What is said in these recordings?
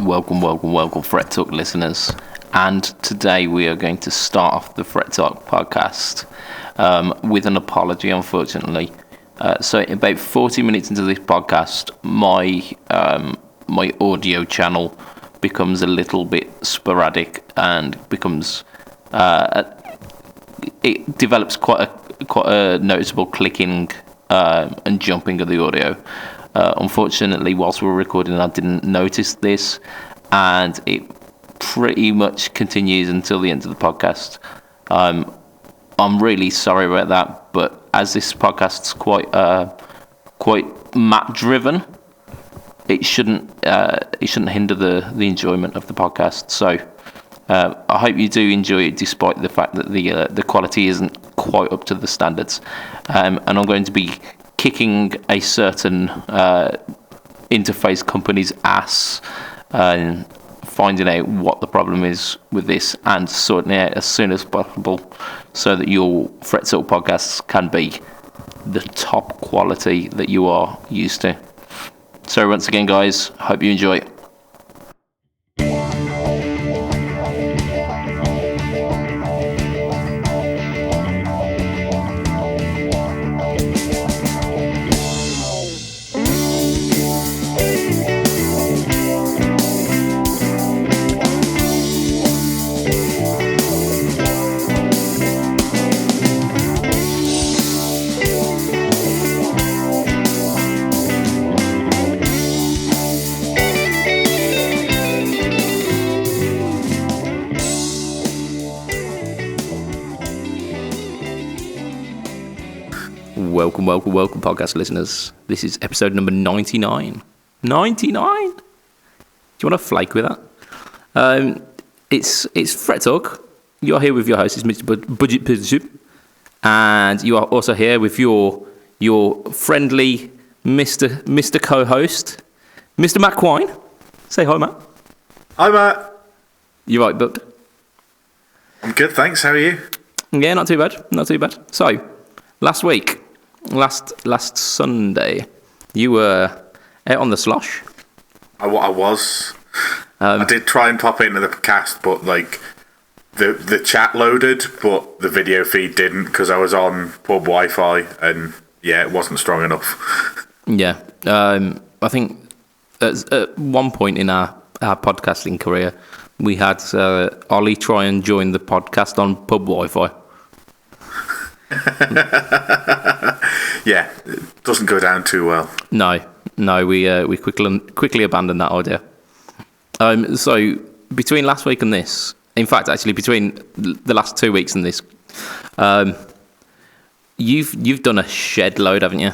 Welcome, Fret Talk listeners. And today we are going to start off the Fret Talk podcast with an apology, unfortunately. So about 40 minutes into this podcast, my audio channel becomes a little bit sporadic and becomes it develops quite a noticeable clicking and jumping of the audio. Unfortunately, whilst we were recording, I didn't notice this, and it pretty much continues until the end of the podcast. I'm really sorry about that, but as this podcast's quite Matt driven, it shouldn't hinder the enjoyment of the podcast. So I hope you do enjoy it, despite the fact that the quality isn't quite up to the standards. And I'm going to be kicking a certain interface company's ass and finding out what the problem is with this and sorting it out as soon as possible so that your Fret Talk podcasts can be the top quality that you are used to. So once again, guys, hope you enjoy it. Welcome, podcast listeners. This is episode number 99. 99? Do you want to flake with that? It's Fret Talk. You're here with your host, it's Mr. BudgetPedalChap, and you are also here with your friendly Mr. co-host, Mr. Matt Quine. Say hi, Matt. Hi, Matt. You right, bud? I'm good, thanks. How are you? Yeah, not too bad. So, last week, last Sunday, you were out on the slosh. I was. I did try and pop into the cast, but like the chat loaded, but the video feed didn't because I was on pub Wi-Fi, and yeah, it wasn't strong enough. Yeah, I think at one point in our podcasting career, we had Ollie try and join the podcast on pub Wi-Fi. Yeah, it doesn't go down too well. No, we quickly abandoned that idea. So between last week and this, in fact, actually between the last 2 weeks and this, you've done a shed load, haven't you?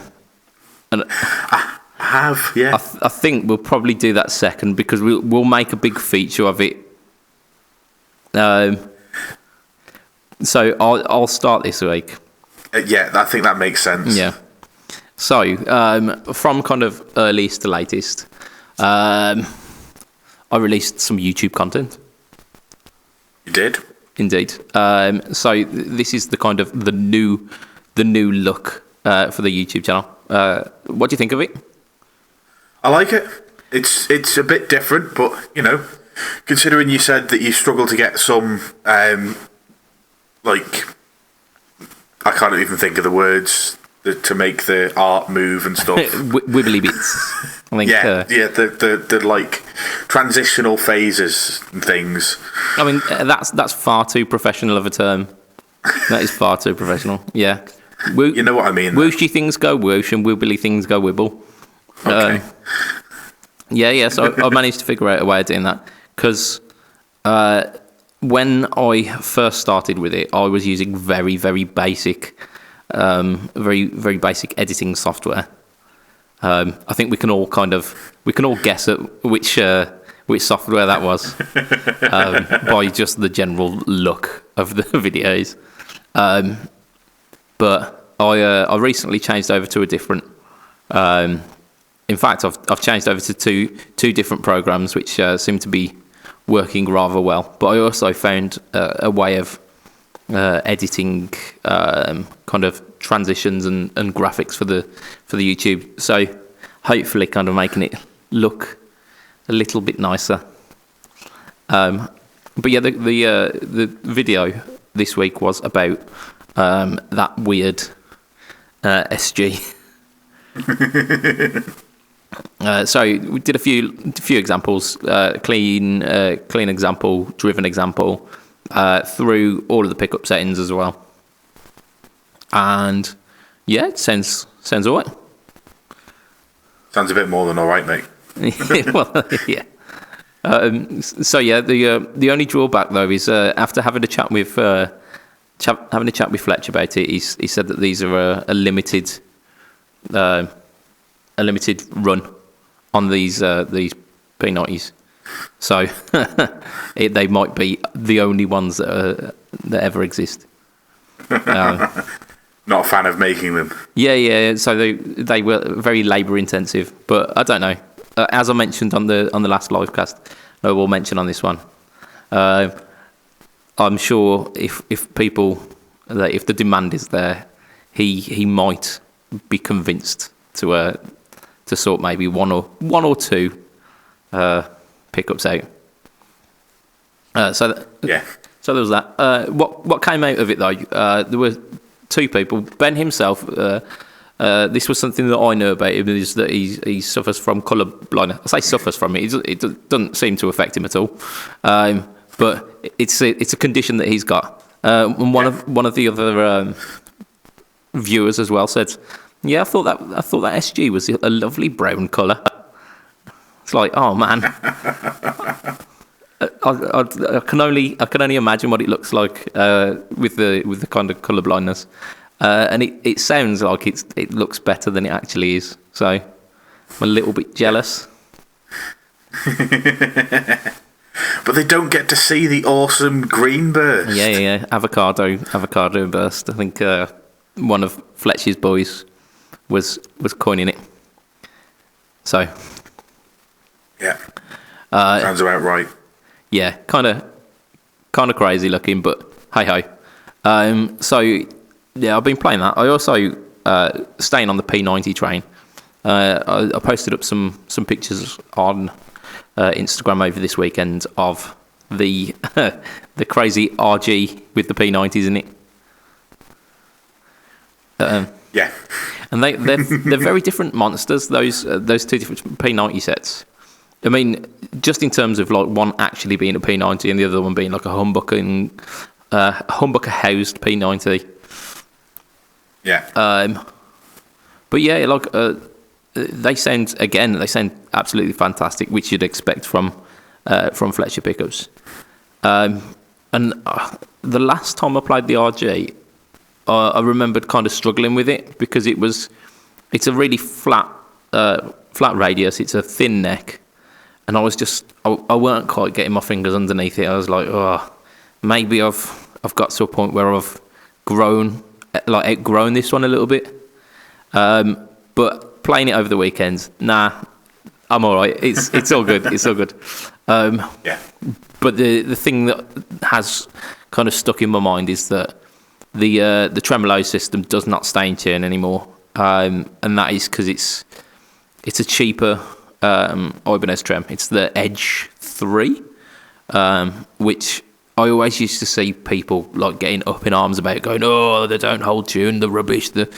And I have, yeah. I think we'll probably do that second because we'll make a big feature of it. So I'll start this week. Yeah, I think that makes sense. Yeah. So, from kind of earliest to latest, I released some YouTube content. You did? Indeed. So this is the kind of the new look for the YouTube channel. What do you think of it? I like it. It's a bit different, but you know, considering you said that you struggle to get some I can't even think of the words to make the art move and stuff. Wibbly bits. I think. The like transitional phases and things. I mean, that's far too professional of a term. That is far too professional. Yeah. You know what I mean. Whooshy things go whoosh and wibbly things go wibble. Okay. Yeah. So I managed to figure out a way of doing that because when I first started with it, I was using very, very basic, very, very basic editing software. I think we can all guess at which software that was by just the general look of the videos. But I recently changed over to a different. In fact, I've changed over to two different programs which seem to be working rather well. But I also found a way of editing kind of transitions and graphics for the YouTube. So hopefully kind of making it look a little bit nicer. But yeah, the video this week was about that weird SG. So we did a few examples, clean example, driven example, through all of the pickup settings as well. And yeah, it sounds all right. Sounds a bit more than all right, mate. Well, yeah. So yeah, the only drawback though is after having a chat with Fletch about it, he said that these are a limited run on these P90s. So they might be the only ones that ever exist. Not a fan of making them. Yeah. So they were very labour intensive, but I don't know. As I mentioned on the last livecast, I will mention on this one. I'm sure if the demand is there, he might be convinced to sort maybe one or two pickups out. So there was that. What came out of it though? There were two people. Ben himself. This was something that I know about him, is that he suffers from colour blindness. I say suffers from it. It doesn't seem to affect him at all. But it's a condition that he's got. And one of the other viewers as well said, "Yeah, I thought that SG was a lovely brown colour." It's like, oh man, I can only imagine what it looks like with the kind of colour blindness. And it sounds like it looks better than it actually is. So I'm a little bit jealous. But they don't get to see the awesome green burst. Yeah. Avocado burst. I think one of Fletch's boys was coining it. So yeah, sounds about right. Yeah, kind of crazy looking, but hey ho. So yeah, I've been playing that. I also staying on the P90 train. I posted up some pictures on Instagram over this weekend of the crazy RG with the P90s in it. Yeah, and they're very different monsters. Those two different P90 sets. I mean, just in terms of like one actually being a P90 and the other one being like a humbucker housed P90. Yeah. But yeah, like they sound absolutely fantastic, which you'd expect from Fletcher pickups. And the last time I played the RG, I remembered kind of struggling with it because it's a really flat radius. It's a thin neck, and I weren't quite getting my fingers underneath it. I was like, oh, maybe I've got to a point where I've outgrown this one a little bit. But playing it over the weekend, nah, I'm all right. It's all good. It's all good. Yeah. But the thing that has kind of stuck in my mind is that the tremolo system does not stay in tune anymore, and that is because it's a cheaper Ibanez trem. It's the Edge 3, which I always used to see people like getting up in arms about, going, "Oh, they don't hold tune, the rubbish." And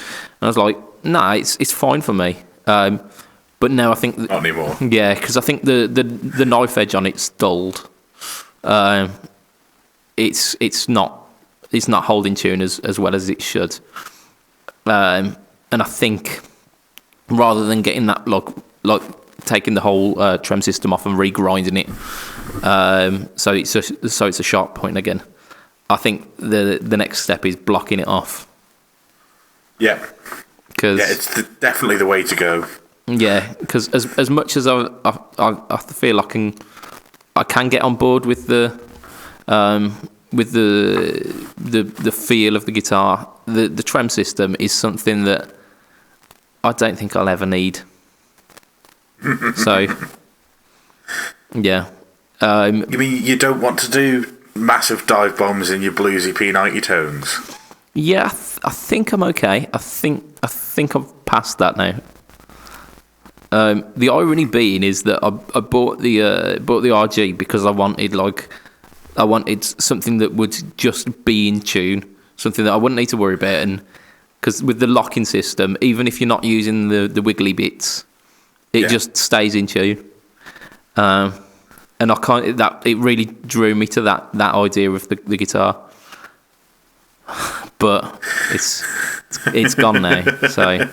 I was like, "Nah, it's fine for me." But now I think not anymore. Yeah, because I think the knife edge on it's dulled. It's not holding tune as well as it should. And I think rather than getting that like taking the whole trem system off and regrinding it, so it's a sharp point again, I think the next step is blocking it off. Yeah. It's definitely the way to go. Yeah, because as much as I feel I can get on board with the feel of the guitar, the trem system is something that I don't think I'll ever need. So yeah. You mean you don't want to do massive dive bombs in your bluesy P90 tones? Yeah, I think I'm okay. I think I've passed that now. The irony being is that I bought the RG because I wanted something that would just be in tune, something that I wouldn't need to worry about, and because with the locking system, even if you're not using the wiggly bits, it just stays in tune. And I can't. It really drew me to that idea of the guitar, but it's gone now. So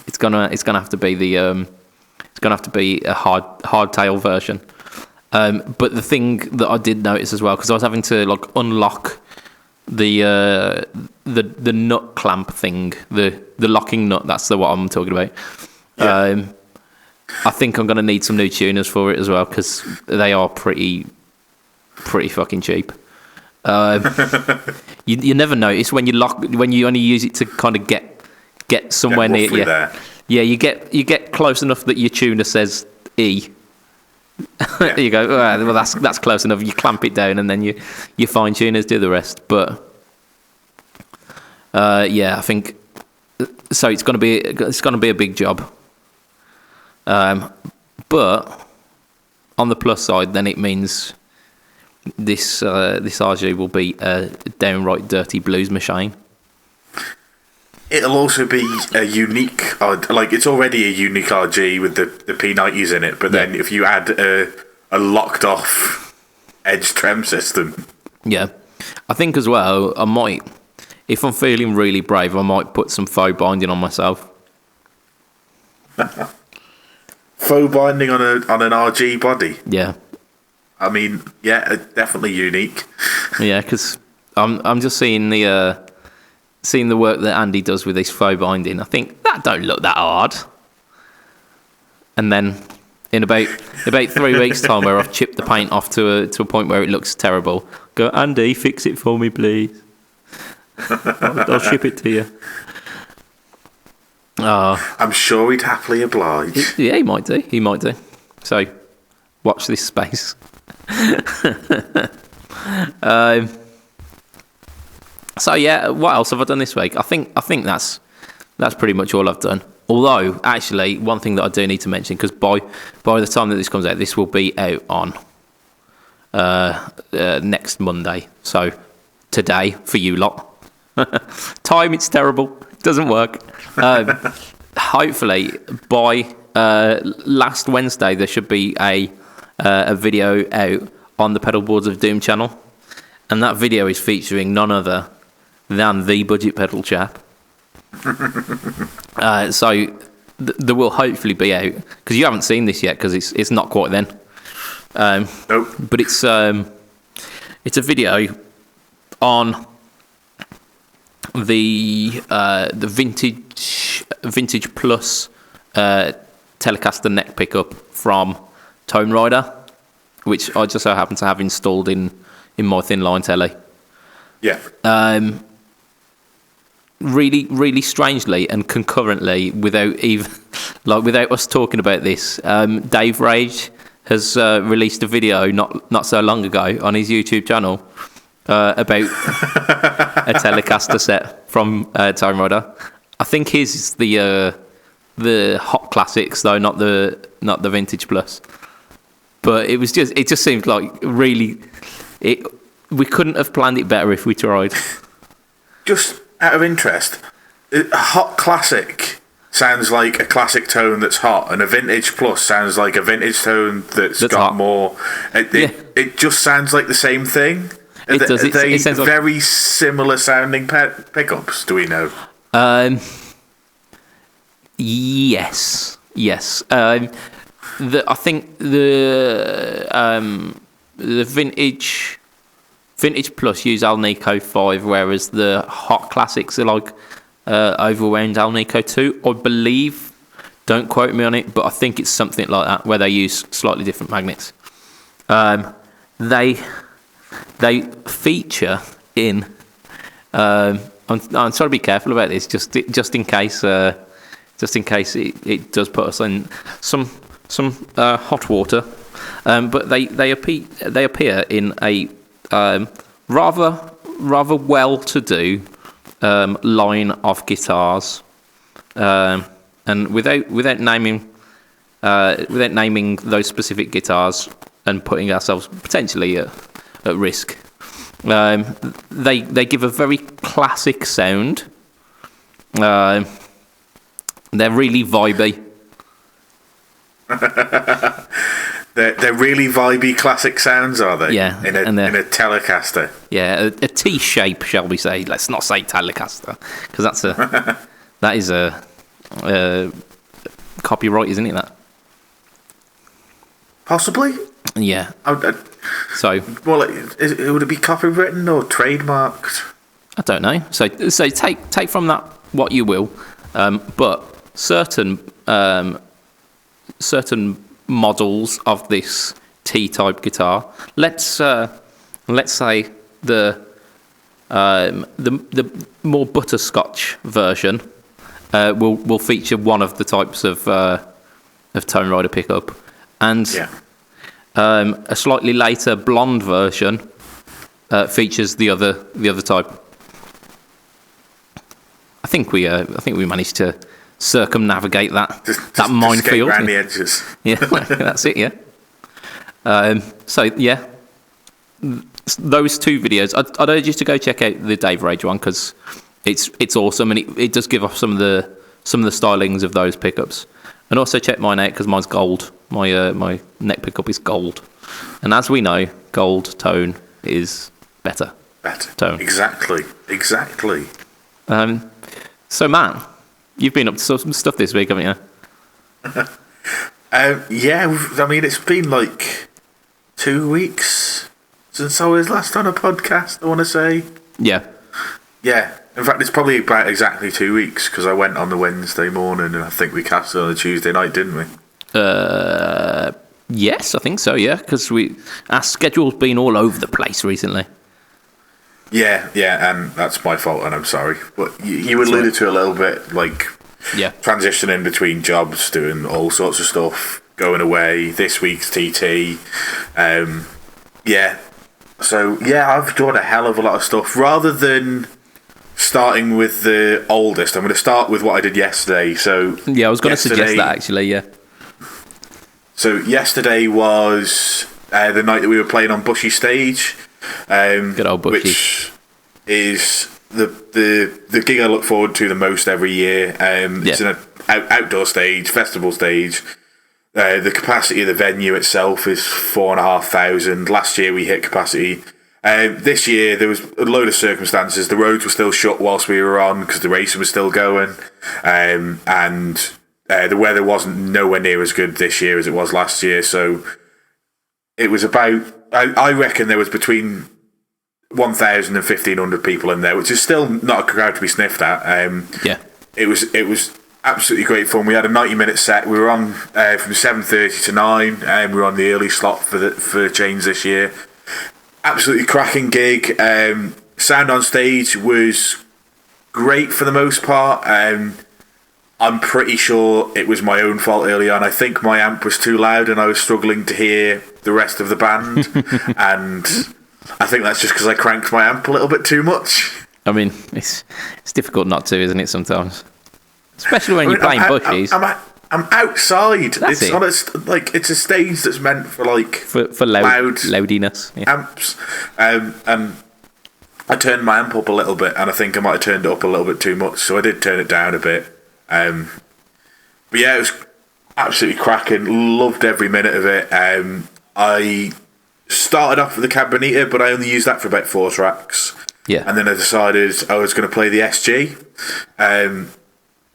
it's gonna have to be a hardtail version. But the thing that I did notice as well, because I was having to like unlock the nut clamp thing, the locking nut. That's what I'm talking about. Yeah. I think I'm going to need some new tuners for it as well, because they are pretty fucking cheap. You never notice when you only use it to kind of get somewhere near. Yeah, you get close enough that your tuner says E. Yeah. You go, oh, well, that's close enough. You clamp it down, and then your fine tuners do the rest. But I think so. It's going to be a big job. But on the plus side, then it means this RG will be a downright dirty blues machine. It'll also be a unique, it's already a unique RG with the P90s in it, but then if you add a locked off edge trem system. Yeah. I think as well, I might, if I'm feeling really brave, I might put some faux binding on myself. Faux binding on an RG body? Yeah. I mean, yeah, definitely unique. Yeah, because I'm just seeing the work that Andy does with this faux binding. I think that don't look that hard. And then in about 3 weeks' time, where I've chipped the paint off to a point where it looks terrible, go, Andy, fix it for me, please. I'll ship it to you. I'm sure he'd happily oblige. Yeah, he might do. So, watch this space. So yeah, what else have I done this week? I think that's pretty much all I've done. Although, actually, one thing that I do need to mention, because by the time that this comes out, this will be out on next Monday. So today for you lot. Time, it's terrible. It doesn't work. Hopefully by last Wednesday there should be a video out on the Pedalboards of Doom channel, and that video is featuring none other than the Budget Pedal Chap. So there will hopefully be out, because you haven't seen this yet, because it's not quite then. Nope. But it's a video on the vintage plus Telecaster neck pickup from Tone Rider, which I just so happen to have installed in my thin line telly. Yeah. Really, really strangely and concurrently, without us talking about this, Dave Rage has released a video not so long ago on his YouTube channel about a Telecaster set from Tone Rider. I think his is the Hot Classics though, not the Vintage Plus. But it just seemed like really we couldn't have planned it better if we tried. Just out of interest, a Hot Classic sounds like a classic tone that's hot, and a Vintage Plus sounds like a vintage tone that's got hot. More. It just sounds like the same thing. It does. It sounds very like similar sounding pickups. Do we know? Yes. I think the Vintage Plus use Alnico 5, whereas the Hot Classics are like overwound Alnico 2, I believe. Don't quote me on it, but I think it's something like that, where they use slightly different magnets. They feature in. I'm trying to be careful about this, just in case it does put us in some hot water. But they appear in a rather well-to-do line of guitars, and without naming without naming those specific guitars and putting ourselves potentially at risk. They give a very classic sound. They're really vibey. They're really vibey classic sounds, are they? Yeah, in a Telecaster. Yeah, a T shape, shall we say? Let's not say Telecaster, because that is a copyright, isn't it? That possibly. Yeah. So, well, would it be copywritten or trademarked? I don't know. So take from that what you will, but certain models of this T-type guitar. Let's say the more butterscotch version will feature one of the types of Tone Rider pickup, and a slightly later blonde version features the other type. I think we managed to circumnavigate that minefield. Around the edges. Yeah, that's it. Yeah. So yeah, those two videos. I'd urge you to go check out the Dave Rage one, because it's awesome, and it does give off some of the stylings of those pickups. And also check mine out, because mine's gold. My neck pickup is gold, and as we know, gold tone is better. Better tone. Exactly. So Matt, you've been up to some stuff this week, haven't you? Yeah, I mean, it's been like 2 weeks since I was last on a podcast, I want to say. Yeah. In fact, it's probably about exactly 2 weeks, because I went on the Wednesday morning and I think we cast it on a Tuesday night, didn't we? Yes, I think so, yeah, because our schedule's been all over the place recently. Yeah, and that's my fault, and I'm sorry. But you alluded to a little bit, like, transitioning between jobs, doing all sorts of stuff, going away, this week's TT. So, I've done a hell of a lot of stuff. Rather than starting with the oldest, I'm going to start with what I did yesterday. So yeah, I was going to suggest that, actually, yeah. So yesterday was the night that we were playing on Bushy Stage. Good old Bushy. Which is the gig I look forward to the most every year. It's an outdoor stage, festival stage. The capacity of the venue itself is 4,500. Last year we hit capacity. This year there was a load of circumstances. The roads were still shut whilst we were on, because the racing was still going, and the weather wasn't nowhere near as good this year as it was last year. So it was about, I reckon there was between 1,000 and 1,500 people in there, which is still not a crowd to be sniffed at. It was absolutely great fun. We had a 90-minute set. We were on from 7:30 to 9, and we were on the early slot for Chains this year. Absolutely cracking gig. Sound on stage was great for the most part. I'm pretty sure it was my own fault early on. I think my amp was too loud and I was struggling to hear the rest of the band. And I think that's just because I cranked my amp a little bit too much. I mean, it's difficult not to, isn't it, sometimes? Especially when you're playing Bushies. I'm outside. That's it's it's a stage that's meant for loud loudiness, amps. And I turned my amp up a little bit, and I think I might have turned it up a little bit too much, so I did turn it down a bit. But yeah, it was absolutely cracking. Loved every minute of it. I started off with the Cab Bonita, but I only used that for about 4 tracks. Yeah. And then I decided I was going to play the SG,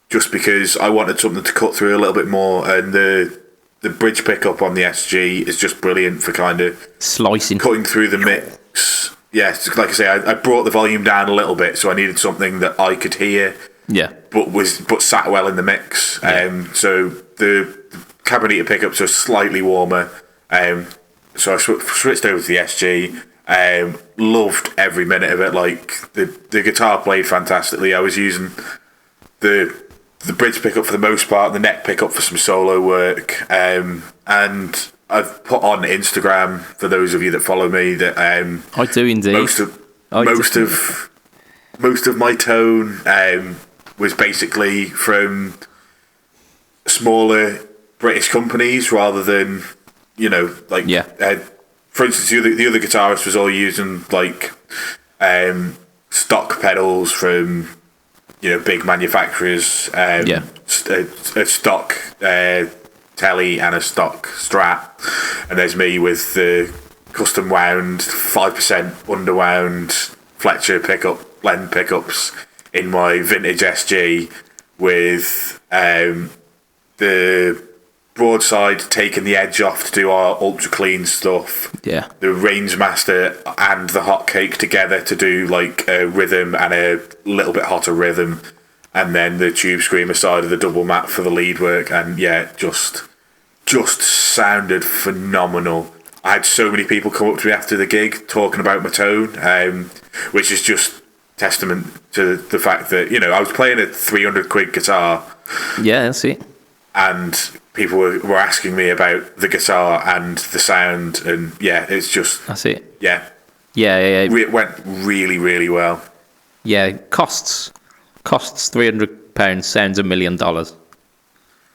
just because I wanted something to cut through a little bit more, and the bridge pickup on the SG is just brilliant for kind of slicing, cutting through the mix. Yeah, like I say, I brought the volume down a little bit, so I needed something that I could hear. Yeah, but sat well in the mix. Yeah. So the Cab Bonita pickups are slightly warmer. So I switched over to the SG. Loved every minute of it. Like the guitar played fantastically. I was using the bridge pickup for the most part, the neck pickup for some solo work. And I've put on Instagram, for those of you that follow me, that I do indeed. Most of my tone was basically from smaller British companies rather than, like for instance, the other guitarist was all using like stock pedals from big manufacturers, a stock telly and a stock Strat, and there's me with the custom wound 5% underwound Fletcher blend pickups in my vintage SG with the broadside taking the edge off to do our ultra clean stuff. Yeah. The Rangemaster and the Hotcake together to do like a rhythm and a little bit hotter rhythm, and then the Tube Screamer side of the double mat for the lead work, and just sounded phenomenal. I had so many people come up to me after the gig talking about my tone, which is just testament to the fact that I was playing a 300 quid guitar. Yeah, that's it. And people were asking me about the guitar and the sound, and it's just... That's it. Yeah. Yeah. It went really, really well. Yeah, costs £300, sounds $1 million.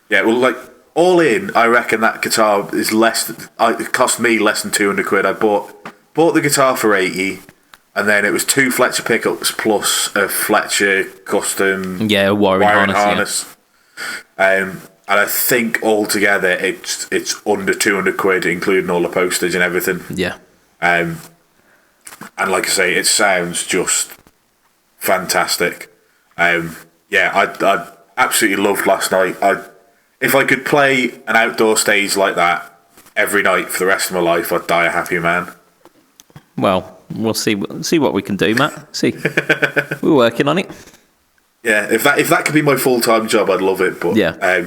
Yeah, well, like, all in, I reckon that guitar is it cost me less than 200 quid. I bought the guitar for 80, and then it was 2 Fletcher pickups plus a Fletcher custom wiring harness. And I think altogether it's under 200 quid, including all the postage and everything. Yeah. And like I say, it sounds just fantastic. I absolutely loved last night. If I could play an outdoor stage like that every night for the rest of my life, I'd die a happy man. Well, we'll see what we can do, Matt. See, we're working on it. Yeah, if that could be my full-time job, I'd love it. But I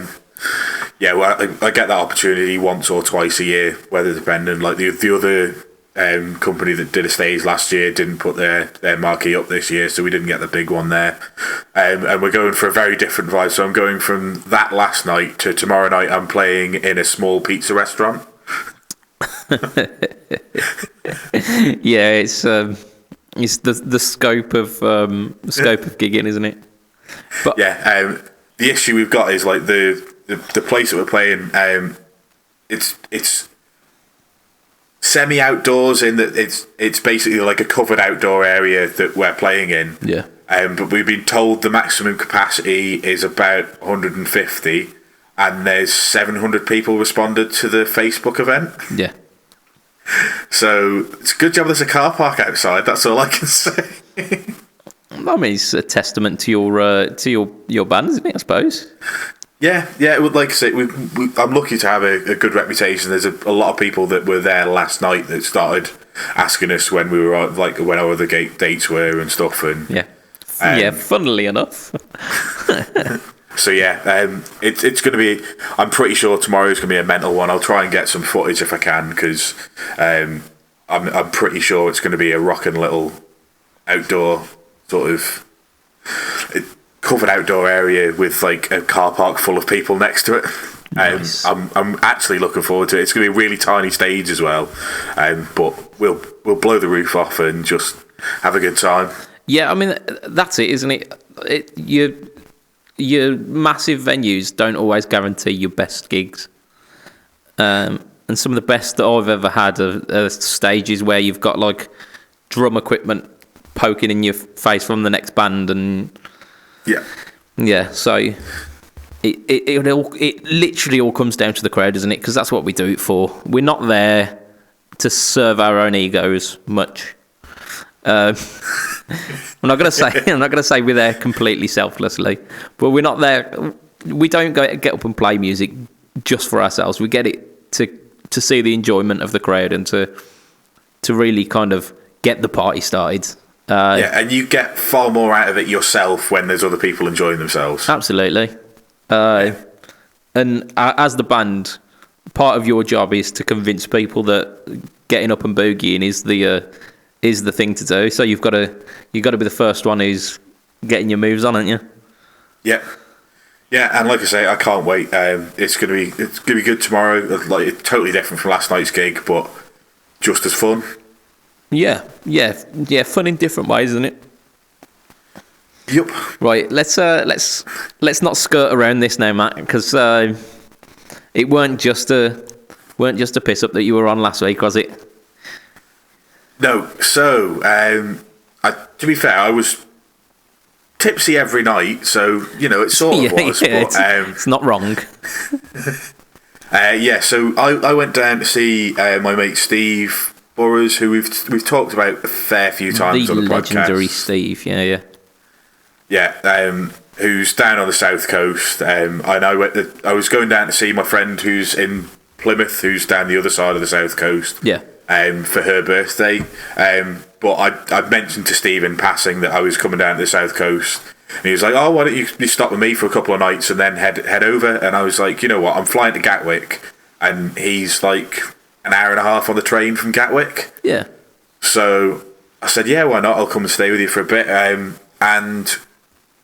get that opportunity once or twice a year, weather depending. Like the other company that did a stage last year didn't put their marquee up this year, so we didn't get the big one there. And we're going for a very different vibe. So I'm going from that last night to tomorrow night. I'm playing in a small pizza restaurant. Yeah, it's the scope of gigging, isn't it? But the issue we've got is like the place that we're playing. It's semi-outdoors in that it's basically like a covered outdoor area that we're playing in. Yeah. But we've been told the maximum capacity is about 150, and there's 700 people responded to the Facebook event. Yeah. So it's a good job there's a car park outside. That's all I can say. I mean, it's a testament to your band, isn't it? I suppose. Yeah. Like I say, I'm lucky to have a good reputation. There's a lot of people that were there last night that started asking us when we were when our other dates were and stuff. And funnily enough. So it's going to be. I'm pretty sure tomorrow's going to be a mental one. I'll try and get some footage if I can, because I'm pretty sure it's going to be a rocking little outdoor sort of covered outdoor area with like a car park full of people next to it. Nice. I'm actually looking forward to it. It's going to be a really tiny stage as well, but we'll blow the roof off and just have a good time. Yeah, I mean that's it, isn't it? Your massive venues don't always guarantee your best gigs, and some of the best that I've ever had are stages where you've got like drum equipment poking in your face from the next band, and so it literally all comes down to the crowd, doesn't it? Because that's what we do it for. We're not there to serve our own egos much. I'm not going to say we're there completely selflessly, but we're not there. We don't get up and play music just for ourselves. We get it to see the enjoyment of the crowd and to really kind of get the party started. And you get far more out of it yourself when there's other people enjoying themselves. Absolutely. And as the band, part of your job is to convince people that getting up and boogieing is the thing to do. So you've got to be the first one who's getting your moves on, aren't you? Yeah, and like I say, I can't wait. It's gonna be good tomorrow. Like, it's totally different from last night's gig, but just as fun. Yeah. Fun in different ways, isn't it? Yep. Right, let's not skirt around this now, Matt, because It weren't just a piss up that you were on last week, was it? No. So, to be fair, I was tipsy every night, so it sort of was. But, it's not wrong. So I went down to see my mate Steve Burrows, who we've talked about a fair few times on the podcast. The legendary Steve, yeah. Who's down on the south coast. And I was going down to see my friend who's in Plymouth, who's down the other side of the south coast. Yeah. For her birthday. But I mentioned to Steve in passing that I was coming down to the south coast. And he was like, "Oh, why don't you stop with me for a couple of nights and then head over?" And I was like, "You know what? I'm flying to Gatwick, and he's like an hour and a half on the train from Gatwick." Yeah. So I said, "Yeah, why not? I'll come and stay with you for a bit." And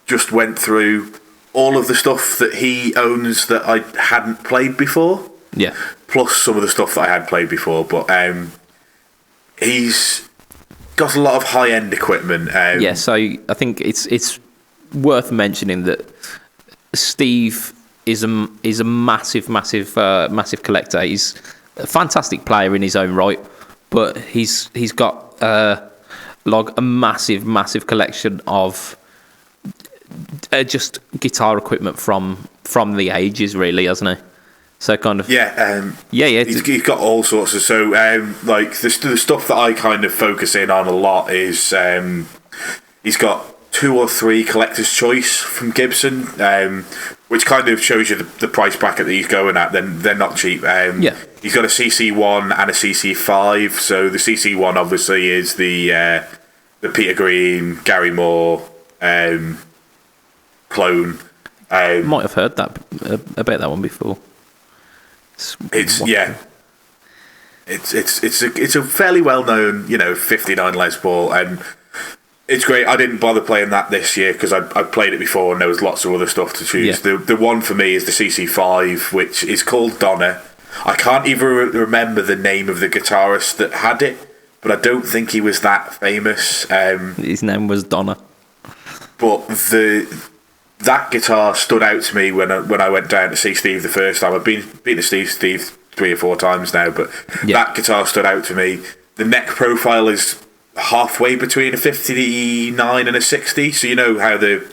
just went through all of the stuff that he owns that I hadn't played before. Yeah. Plus some of the stuff that I had played before, but he's got a lot of high-end equipment. So I think it's worth mentioning that Steve is a massive collector. He's a fantastic player in his own right, but he's got like a massive collection of just guitar equipment from the ages, really, hasn't he? So kind of he's got all sorts of like the stuff that I kind of focus in on a lot is he's got 2 or 3 collector's choice from Gibson, which kind of shows you the price bracket that he's going at. Then they're not cheap. He's got a CC1 and a CC5. So the CC1 obviously is the Peter Green, Gary Moore clone. Might have heard that about that one before. It's a fairly well known 59 Les Paul, and it's great. I didn't bother playing that this year because I played it before and there was lots of other stuff to choose. Yeah. The one for me is the CC5, which is called Donna. I can't even remember the name of the guitarist that had it, but I don't think he was that famous. His name was Donna. But that guitar stood out to me when I went down to see Steve the first time. I've been to Steve 3 or 4 times now, but that guitar stood out to me. The neck profile is halfway between a 59 and a 60, so you know how the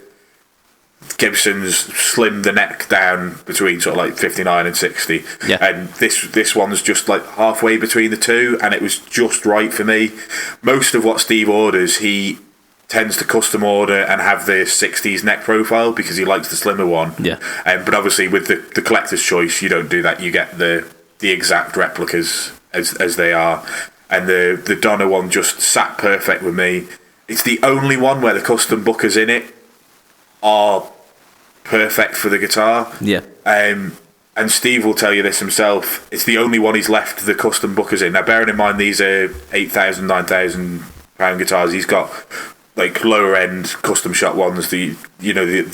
Gibsons slim the neck down between sort of like 59 and 60, and this one's just like halfway between the two, and it was just right for me. Most of what Steve orders, he tends to custom order and have the 60s neck profile because he likes the slimmer one. But obviously with the collector's choice, you don't do that. You get the exact replicas as they are. And the Donna one just sat perfect with me. It's the only one where the custom bookers in it are perfect for the guitar. And Steve will tell you this himself. It's the only one he's left the custom bookers in. Now, bearing in mind these are £8,000, £9,000 guitars, he's got like lower end custom shop ones, the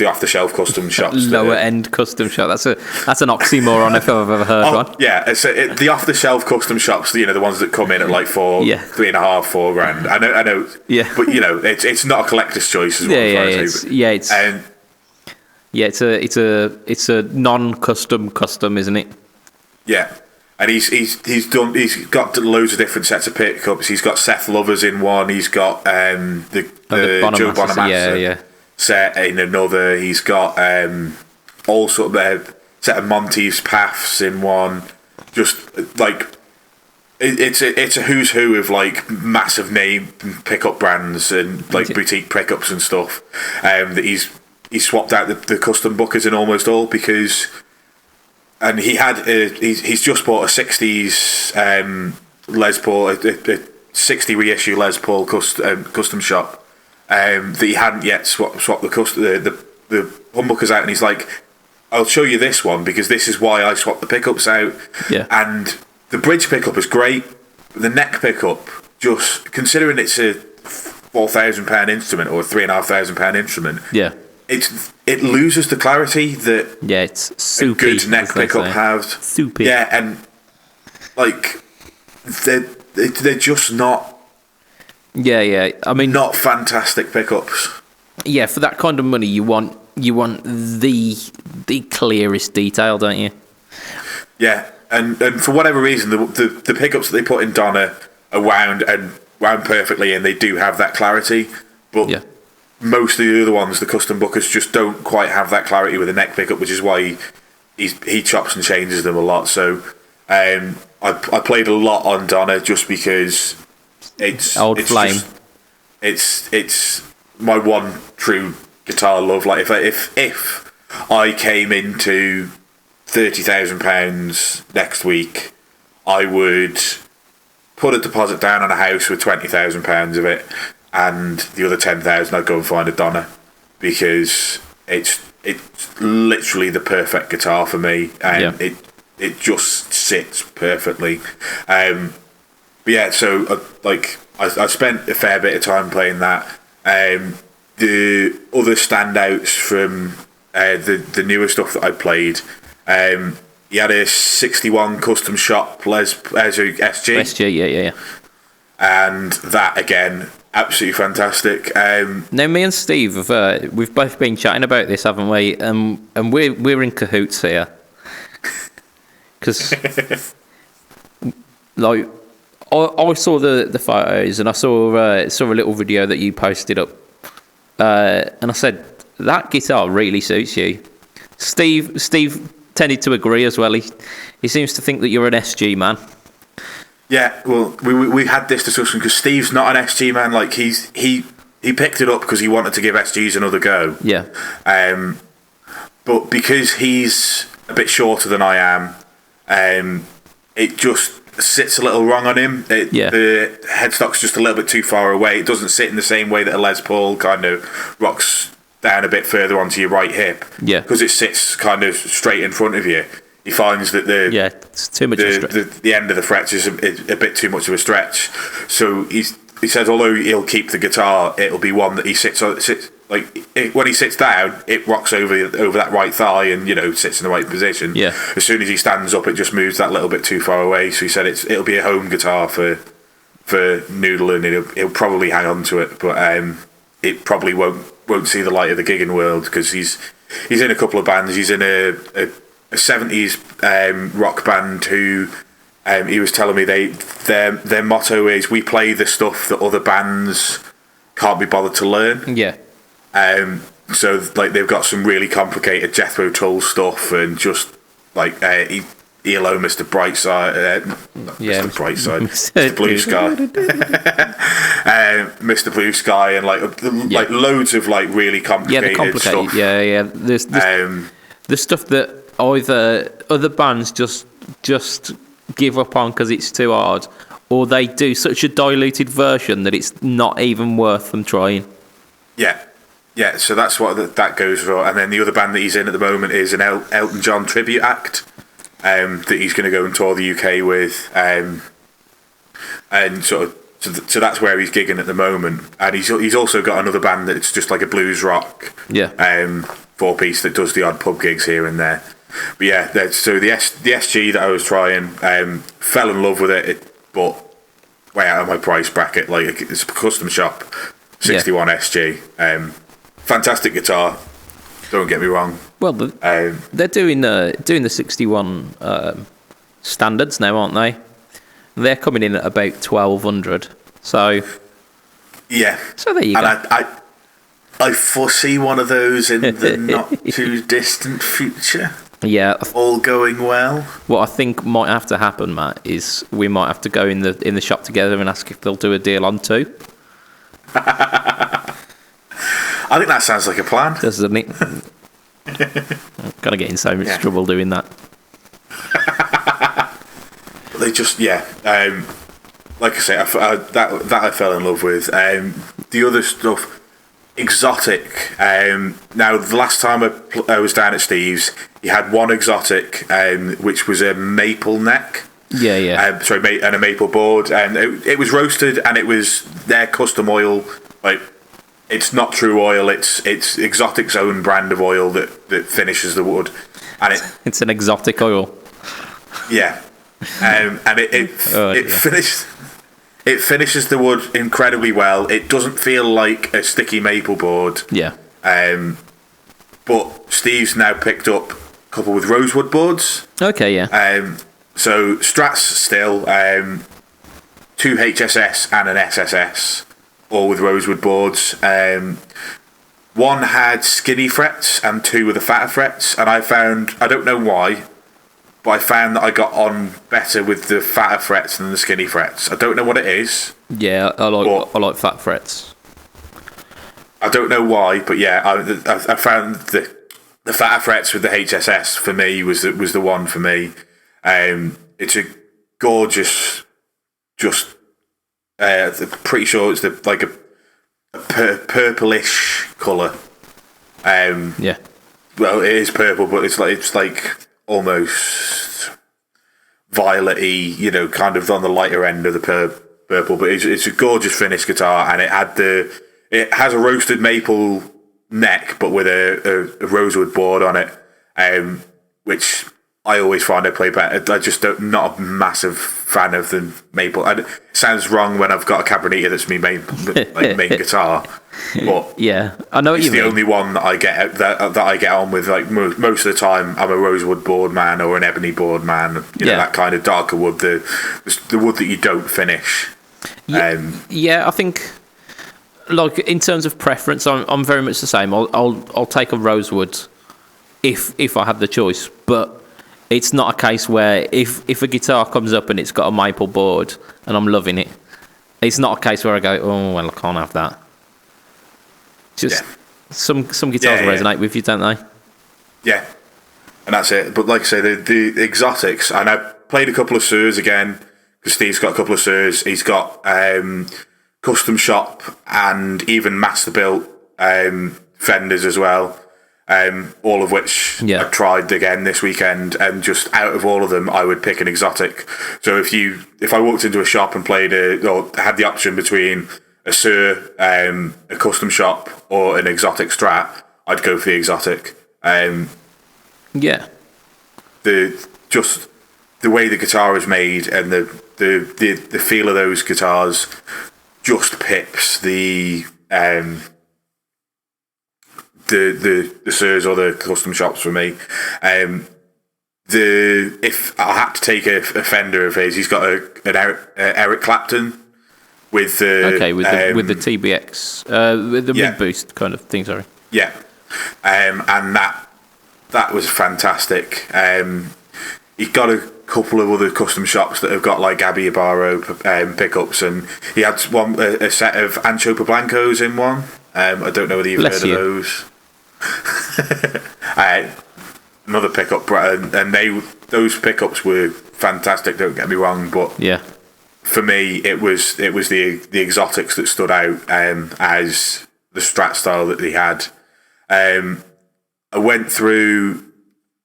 off the shelf custom shops. Lower end custom shop. That's an oxymoron if I've ever heard one. Yeah, the off the shelf custom shops. The ones that come in at like $3,500, $4,000. I know. Yeah. But it's not a collector's choice. It's a non-custom, isn't it? Yeah. And he's got loads of different sets of pickups. He's got Seth Lovers in one. He's got the Joe Bonamassa set in another. He's got all sort of set of Monty's Paths in one. Just like it's a who's who of like massive name pickup brands and like boutique pickups and stuff. That he's swapped out the custom bookers in almost all because. And he's just bought a 60s Les Paul, a 60 reissue Les Paul custom shop that he hadn't yet swapped the humbuckers out, and he's like, I'll show you this one because this is why I swapped the pickups out. And the bridge pickup is great. The neck pickup, just considering it's a £4,000 instrument or a £3,500 instrument, it loses the clarity that it's soupy, a good neck pickup has. Soupy. Yeah, and like they're just not. I mean, not fantastic pickups. Yeah, for that kind of money, you want the clearest detail, don't you? Yeah, and for whatever reason, the pickups that they put in Donna are wound perfectly, and they do have that clarity. But most of the other ones, the custom bookers, just don't quite have that clarity with the neck pickup, which is why he chops and changes them a lot. So I played a lot on Donna just because it's flame. It's my one true guitar love. Like if I came into £30,000 next week, I would put a deposit down on a house with £20,000 of it, and the other 10,000 I'd go and find a Donna, because it's literally the perfect guitar for me, and it just sits perfectly. But yeah, so I spent a fair bit of time playing that. The other standouts from the newer stuff that I played, he had a 61 custom shop SG. SG, yeah. And that, again, absolutely fantastic. Now, me and Steve, we've both been chatting about this, haven't we? And we're in cahoots here. Because, like, I saw the photos, and I saw a little video that you posted up. And I said, that guitar really suits you. Steve tended to agree as well. He seems to think that you're an SG man. Yeah, well, we had this discussion because Steve's not an SG man. Like he picked it up because he wanted to give SGs another go. Yeah. But because he's a bit shorter than I am, it just sits a little wrong on him. The headstock's just a little bit too far away. It doesn't sit in the same way that a Les Paul kind of rocks down a bit further onto your right hip. Yeah. Because it sits kind of straight in front of you. He finds that it's too much of a stretch. The end of the frets is a bit too much of a stretch. So he says, although he'll keep the guitar, it'll be one that he sits when he sits down, it rocks over that right thigh and sits in the right position. Yeah. As soon as he stands up, it just moves that little bit too far away. So he said it'll be a home guitar for Noodle, and he'll probably hang on to it, but it probably won't see the light of the gigging world, because he's in a couple of bands. He's in a 70s rock band who he was telling me their motto is, we play the stuff that other bands can't be bothered to learn. Yeah. So they've got some really complicated Jethro Tull stuff, and just like ELO, Mr. Brightside, Mr. Brightside, Mr. Blue Sky, Mr. Blue Sky, and like loads of like really complicated stuff. Yeah. There's the stuff that either other bands just give up on because it's too hard, or they do such a diluted version that it's not even worth them trying. Yeah, so that's what that goes for. And then the other band that he's in at the moment is an Elton John tribute act that he's going to go and tour the UK with, and sort of so that's where he's gigging at the moment. And he's also got another band that's just like a blues rock 4-piece that does the odd pub gigs here and there. But yeah, so the SG that I was trying, fell in love with it, but way out of my price bracket. Like, it's a custom shop 61 SG. Fantastic guitar, don't get me wrong. Well, they're doing the 61 standards now, aren't they? They're coming in at about 1,200. So yeah. So there you go. And I foresee one of those in the not too distant future. Yeah. All going well. What I think might have to happen, Matt, is we might have to go in the shop together and ask if they'll do a deal on 2. I think that sounds like a plan. Doesn't it? Gotta get in so much trouble doing that. They just, like I say, that I fell in love with. The other stuff, exotic. Now, the last time I was down at Steve's, he had one exotic, which was a maple neck. Yeah. And a maple board, and it was roasted, and it was their custom oil. Like, it's not true oil; it's Exotic's own brand of oil that finishes the wood, and it's an exotic oil. Yeah, and it finishes the wood incredibly well. It doesn't feel like a sticky maple board. Yeah. But Steve's now picked up couple with rosewood boards. Okay, yeah. So Strats still, 2 HSS and an SSS, all with rosewood boards. One had skinny frets and 2 with the fatter frets, and I don't know why, but I found that I got on better with the fatter frets than the skinny frets. I don't know what it is. Yeah, I like fat frets. I don't know why, but yeah, I found the fatter frets with the HSS for me was the one for me. It's a gorgeous, just pretty sure it's like a purplish colour. Yeah. Well, it is purple, but it's like almost violet-y, kind of on the lighter end of the purple. But it's a gorgeous finished guitar, and it has a roasted maple neck, but with a rosewood board on it, which I always find I play better. I just not a massive fan of the maple. It sounds wrong when I've got a Cabronita that's my main guitar, but yeah, I know what you mean. It's the only one that I get that I get on with. Like most of the time, I'm a rosewood board man or an ebony board man. That kind of darker wood, the wood that you don't finish. Yeah, I think, like, in terms of preference, I'm very much the same. I'll take a rosewood if I have the choice, but it's not a case where if a guitar comes up and it's got a maple board and I'm loving it, it's not a case where I go, oh well, I can't have that. Just some guitars resonate with you, don't they? Yeah, and that's it. But like I say, the exotics, and I played a couple of Surs again because Steve's got a couple of Surs. He's got custom shop and even master built Fenders as well. All of which I tried again this weekend, and just out of all of them, I would pick an exotic. So if I walked into a shop and played or had the option between a Sur, a custom shop, or an exotic Strat, I'd go for the exotic. Yeah. The way the guitar is made and the feel of those guitars just pips the Surs or the custom shops for me. If I had to take a Fender of his, he's got an Eric Clapton with the with the TBX with the mid boost kind of thing. Sorry. Yeah, and that was fantastic. He got a couple of other custom shops that have got like Abbey Abaro pickups, and he had a set of Ancho Poblancos in one. I don't know whether you've heard of those. Another pickup, and those pickups were fantastic. Don't get me wrong, but for me, it was the exotics that stood out as the Strat style that he had. I went through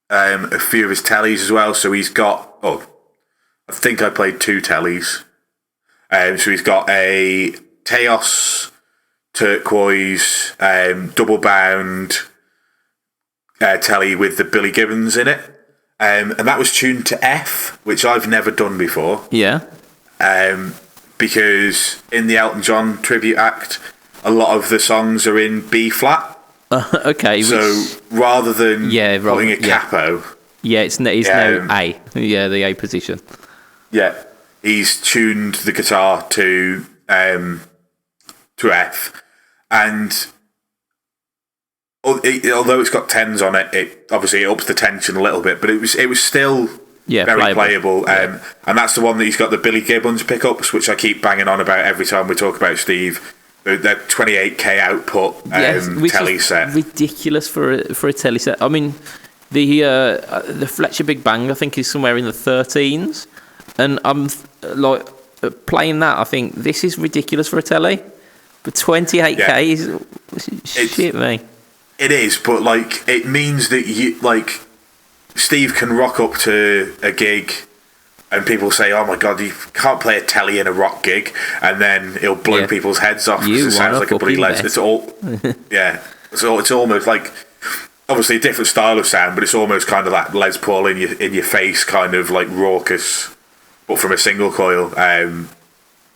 a few of his tellies as well. So he's got I think I played 2 tellies. So he's got a Teos turquoise double bound telly with the Billy Gibbons in it, and that was tuned to F, which I've never done before. Because in the Elton John tribute act, a lot of the songs are in B flat. Okay. So rather than putting a capo, it's now A. Yeah, the A position. Yeah, he's tuned the guitar to F. And although it's got 10s on it, it obviously ups the tension a little bit, but it was still very playable. And that's the one that he's got the Billy Gibbons pickups, which I keep banging on about every time we talk about Steve. That 28k output telly set, ridiculous for a telly set. I mean, the Fletcher Big Bang I think is somewhere in the 13s, and I'm like playing that. I think this is ridiculous for a telly. But 28k is shit, mate. It is, but like it means that Steve can rock up to a gig, and people say, "Oh my god, you can't play a telly in a rock gig," and then he'll blow people's heads off because it sounds like a bloody Les. It's all, it's almost like obviously a different style of sound, but it's almost kind of like Les Paul in your face, kind of like raucous, but from a single coil.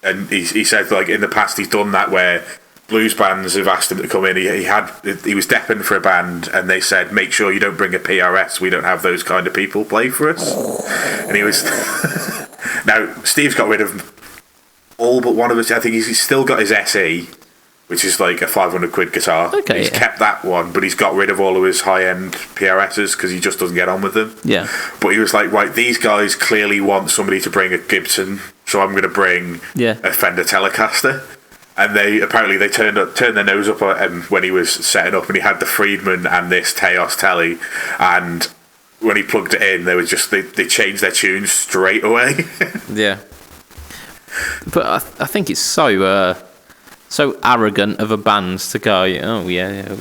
And he said, like, in the past he's done that where blues bands have asked him to come in. He was depping for a band, and they said, make sure you don't bring a PRS. We don't have those kind of people play for us. And he was... Now, Steve's got rid of all but one of us. I think he's still got his SE, which is like a 500 quid guitar. Okay, he's kept that one, but he's got rid of all of his high-end PRSs because he just doesn't get on with them. Yeah. But he was like, right, these guys clearly want somebody to bring a Gibson, so I'm going to bring a Fender Telecaster. And they turned their nose up at him when he was setting up, and he had the Friedman and this Teos Telly, and when he plugged it in, they changed their tunes straight away. Yeah. But I think it's so arrogant of a band to go, oh yeah,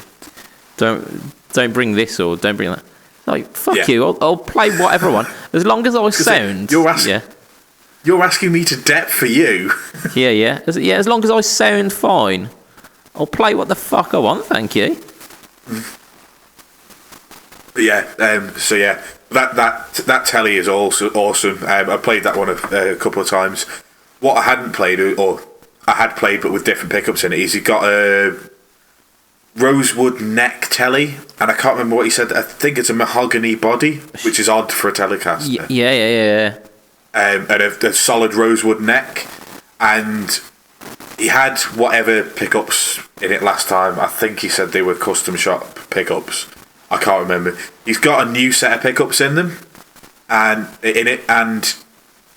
don't bring this or don't bring that. Like, fuck you, I'll play whatever I want as long as I sound. You're asking me to dep for you. Yeah. As long as I sound fine, I'll play what the fuck I want. Thank you. Yeah. That telly is also awesome. I played that one a couple of times. What I hadn't played, or I had played but with different pickups in it, is he got a rosewood neck telly, and I can't remember what he said. I think it's a mahogany body, which is odd for a Telecaster. Yeah. And a solid rosewood neck, and he had whatever pickups in it last time. I think he said they were custom shop pickups. I can't remember. He's got a new set of pickups in them, and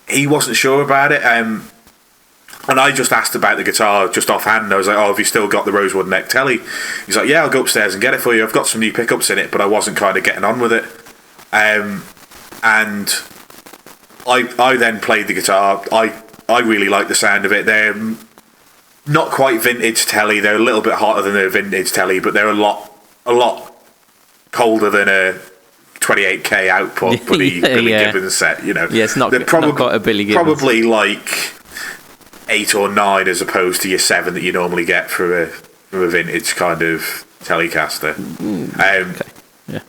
he wasn't sure about it. And I just asked about the guitar just offhand. I was like, "Oh, have you still got the rosewood neck telly?" He's like, "Yeah, I'll go upstairs and get it for you. I've got some new pickups in it, but I wasn't kind of getting on with it." And I then played the guitar. I really like the sound of it. They're not quite vintage telly. They're a little bit hotter than a vintage telly, but they're a lot colder than a 28k output Billy Gibbons set. You know, yeah, it's not. They're not quite a Billy Gibbons. Probably like 8 or 9 as opposed to your 7 that you normally get from a vintage kind of Telecaster. Okay. Yeah.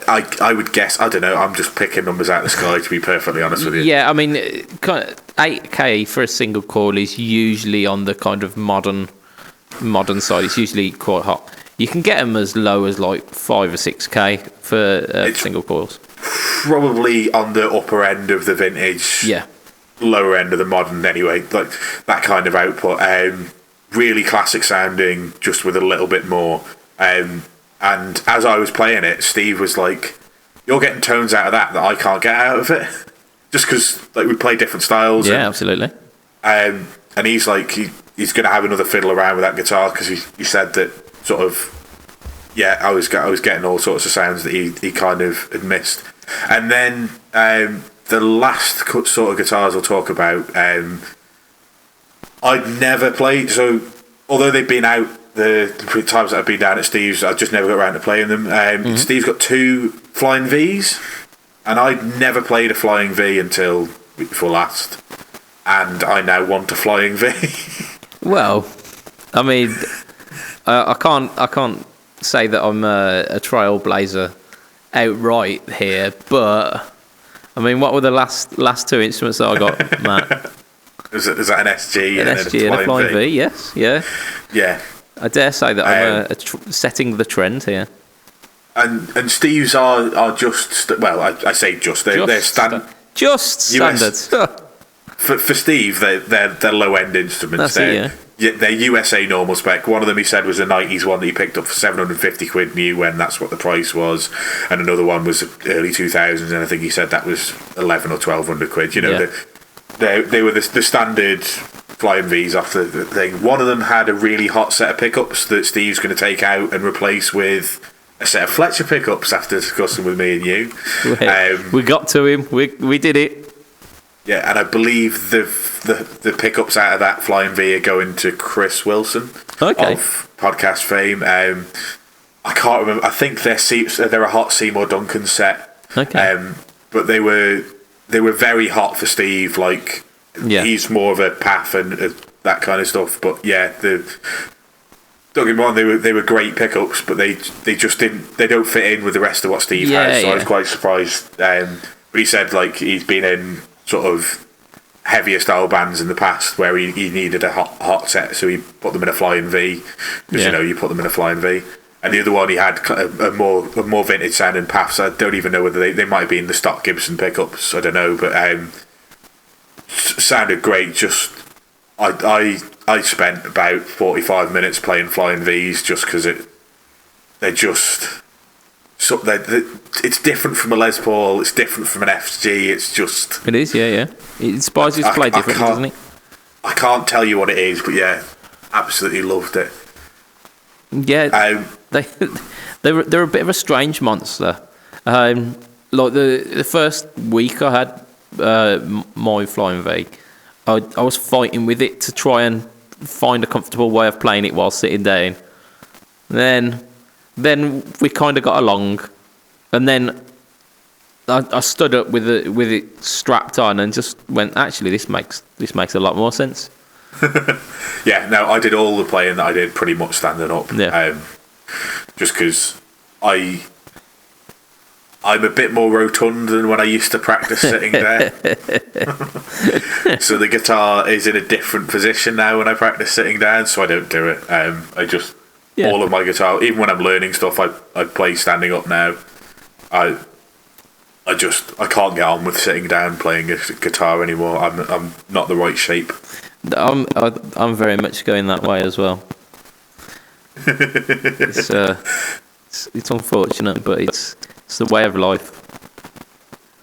I would guess, I don't know, I'm just picking numbers out of the sky to be perfectly honest with you. Yeah, I mean, kind of 8k for a single coil is usually on the kind of modern side. It's usually quite hot. You can get them as low as like 5 or 6k for single coils. Probably on the upper end of the vintage. Yeah. Lower end of the modern anyway, like that kind of output. Really classic sounding, just with a little bit more. And as I was playing it, Steve was like, "You're getting tones out of that I can't get out of it," just because like we play different styles. Yeah, absolutely. And he's like, he's going to have another fiddle around with that guitar because he said that sort of, yeah, I was getting all sorts of sounds that he kind of had missed. And then the last sort of guitars I'll talk about, I'd never played. So although they've been out the times that I've been down at Steve's, I just never got around to playing them. Steve's got 2 Flying V's, and I'd never played a Flying V until week before last, and I now want a Flying V. Well, I mean, I can't say that I'm a trailblazer outright here, but I mean, what were the last 2 instruments that I got, Matt? Is that an SG and a Flying V? Yes, yeah. Yeah. I dare say that I'm setting the trend here. And Steve's are just, well, I say just, they're standard. Just standard. For Steve, they're low end instruments. They're USA normal spec. One of them he said was a 90s one that he picked up for 750 quid new when that's what the price was, and another one was early 2000s, and I think he said that was 11 or 1200 quid. You know, they were the standard Flying V's off the thing. One of them had a really hot set of pickups that Steve's going to take out and replace with a set of Fletcher pickups after discussing with me and you. We got to him. We did it. Yeah, and I believe the pickups out of that Flying V are going to Chris Wilson of podcast fame. I can't remember. I think they're a hot Seymour Duncan set. Okay. But they were very hot for Steve. Like, he's more of a path and that kind of stuff. But yeah, don't get me wrong, they were great pickups, but they just don't fit in with the rest of what Steve has. So I was quite surprised. But he said like he's been in sort of heavier style bands in the past where he needed a hot set, so he put them in a flying V, because you put them in a flying V. And the other one, he had a more vintage sounding paths. I don't even know whether they might have been the stock Gibson pickups. I don't know, but sounded great. Just I spent about 45 minutes playing flying Vs just because they're just. So it's different from a Les Paul. It's different from an FG. It's just. It is, yeah. It inspires you to play differently, doesn't it? I can't tell you what it is, but yeah, absolutely loved it. Yeah, they're a bit of a strange monster. Like the first week I had my flying V, I was fighting with it to try and find a comfortable way of playing it while sitting down. Then we kind of got along, and then I stood up with it strapped on and just went, actually, this makes a lot more sense. Yeah, no, I did all the playing that I did pretty much standing up. Yeah. Just because I'm a bit more rotund than when I used to practice sitting there. So the guitar is in a different position now when I practice sitting down, so I don't do it. I just all of my guitar, even when I'm learning stuff, I play standing up now. I can't get on with sitting down playing a guitar anymore. I'm not the right shape. I'm very much going that way as well. It's unfortunate, but it's the way of life.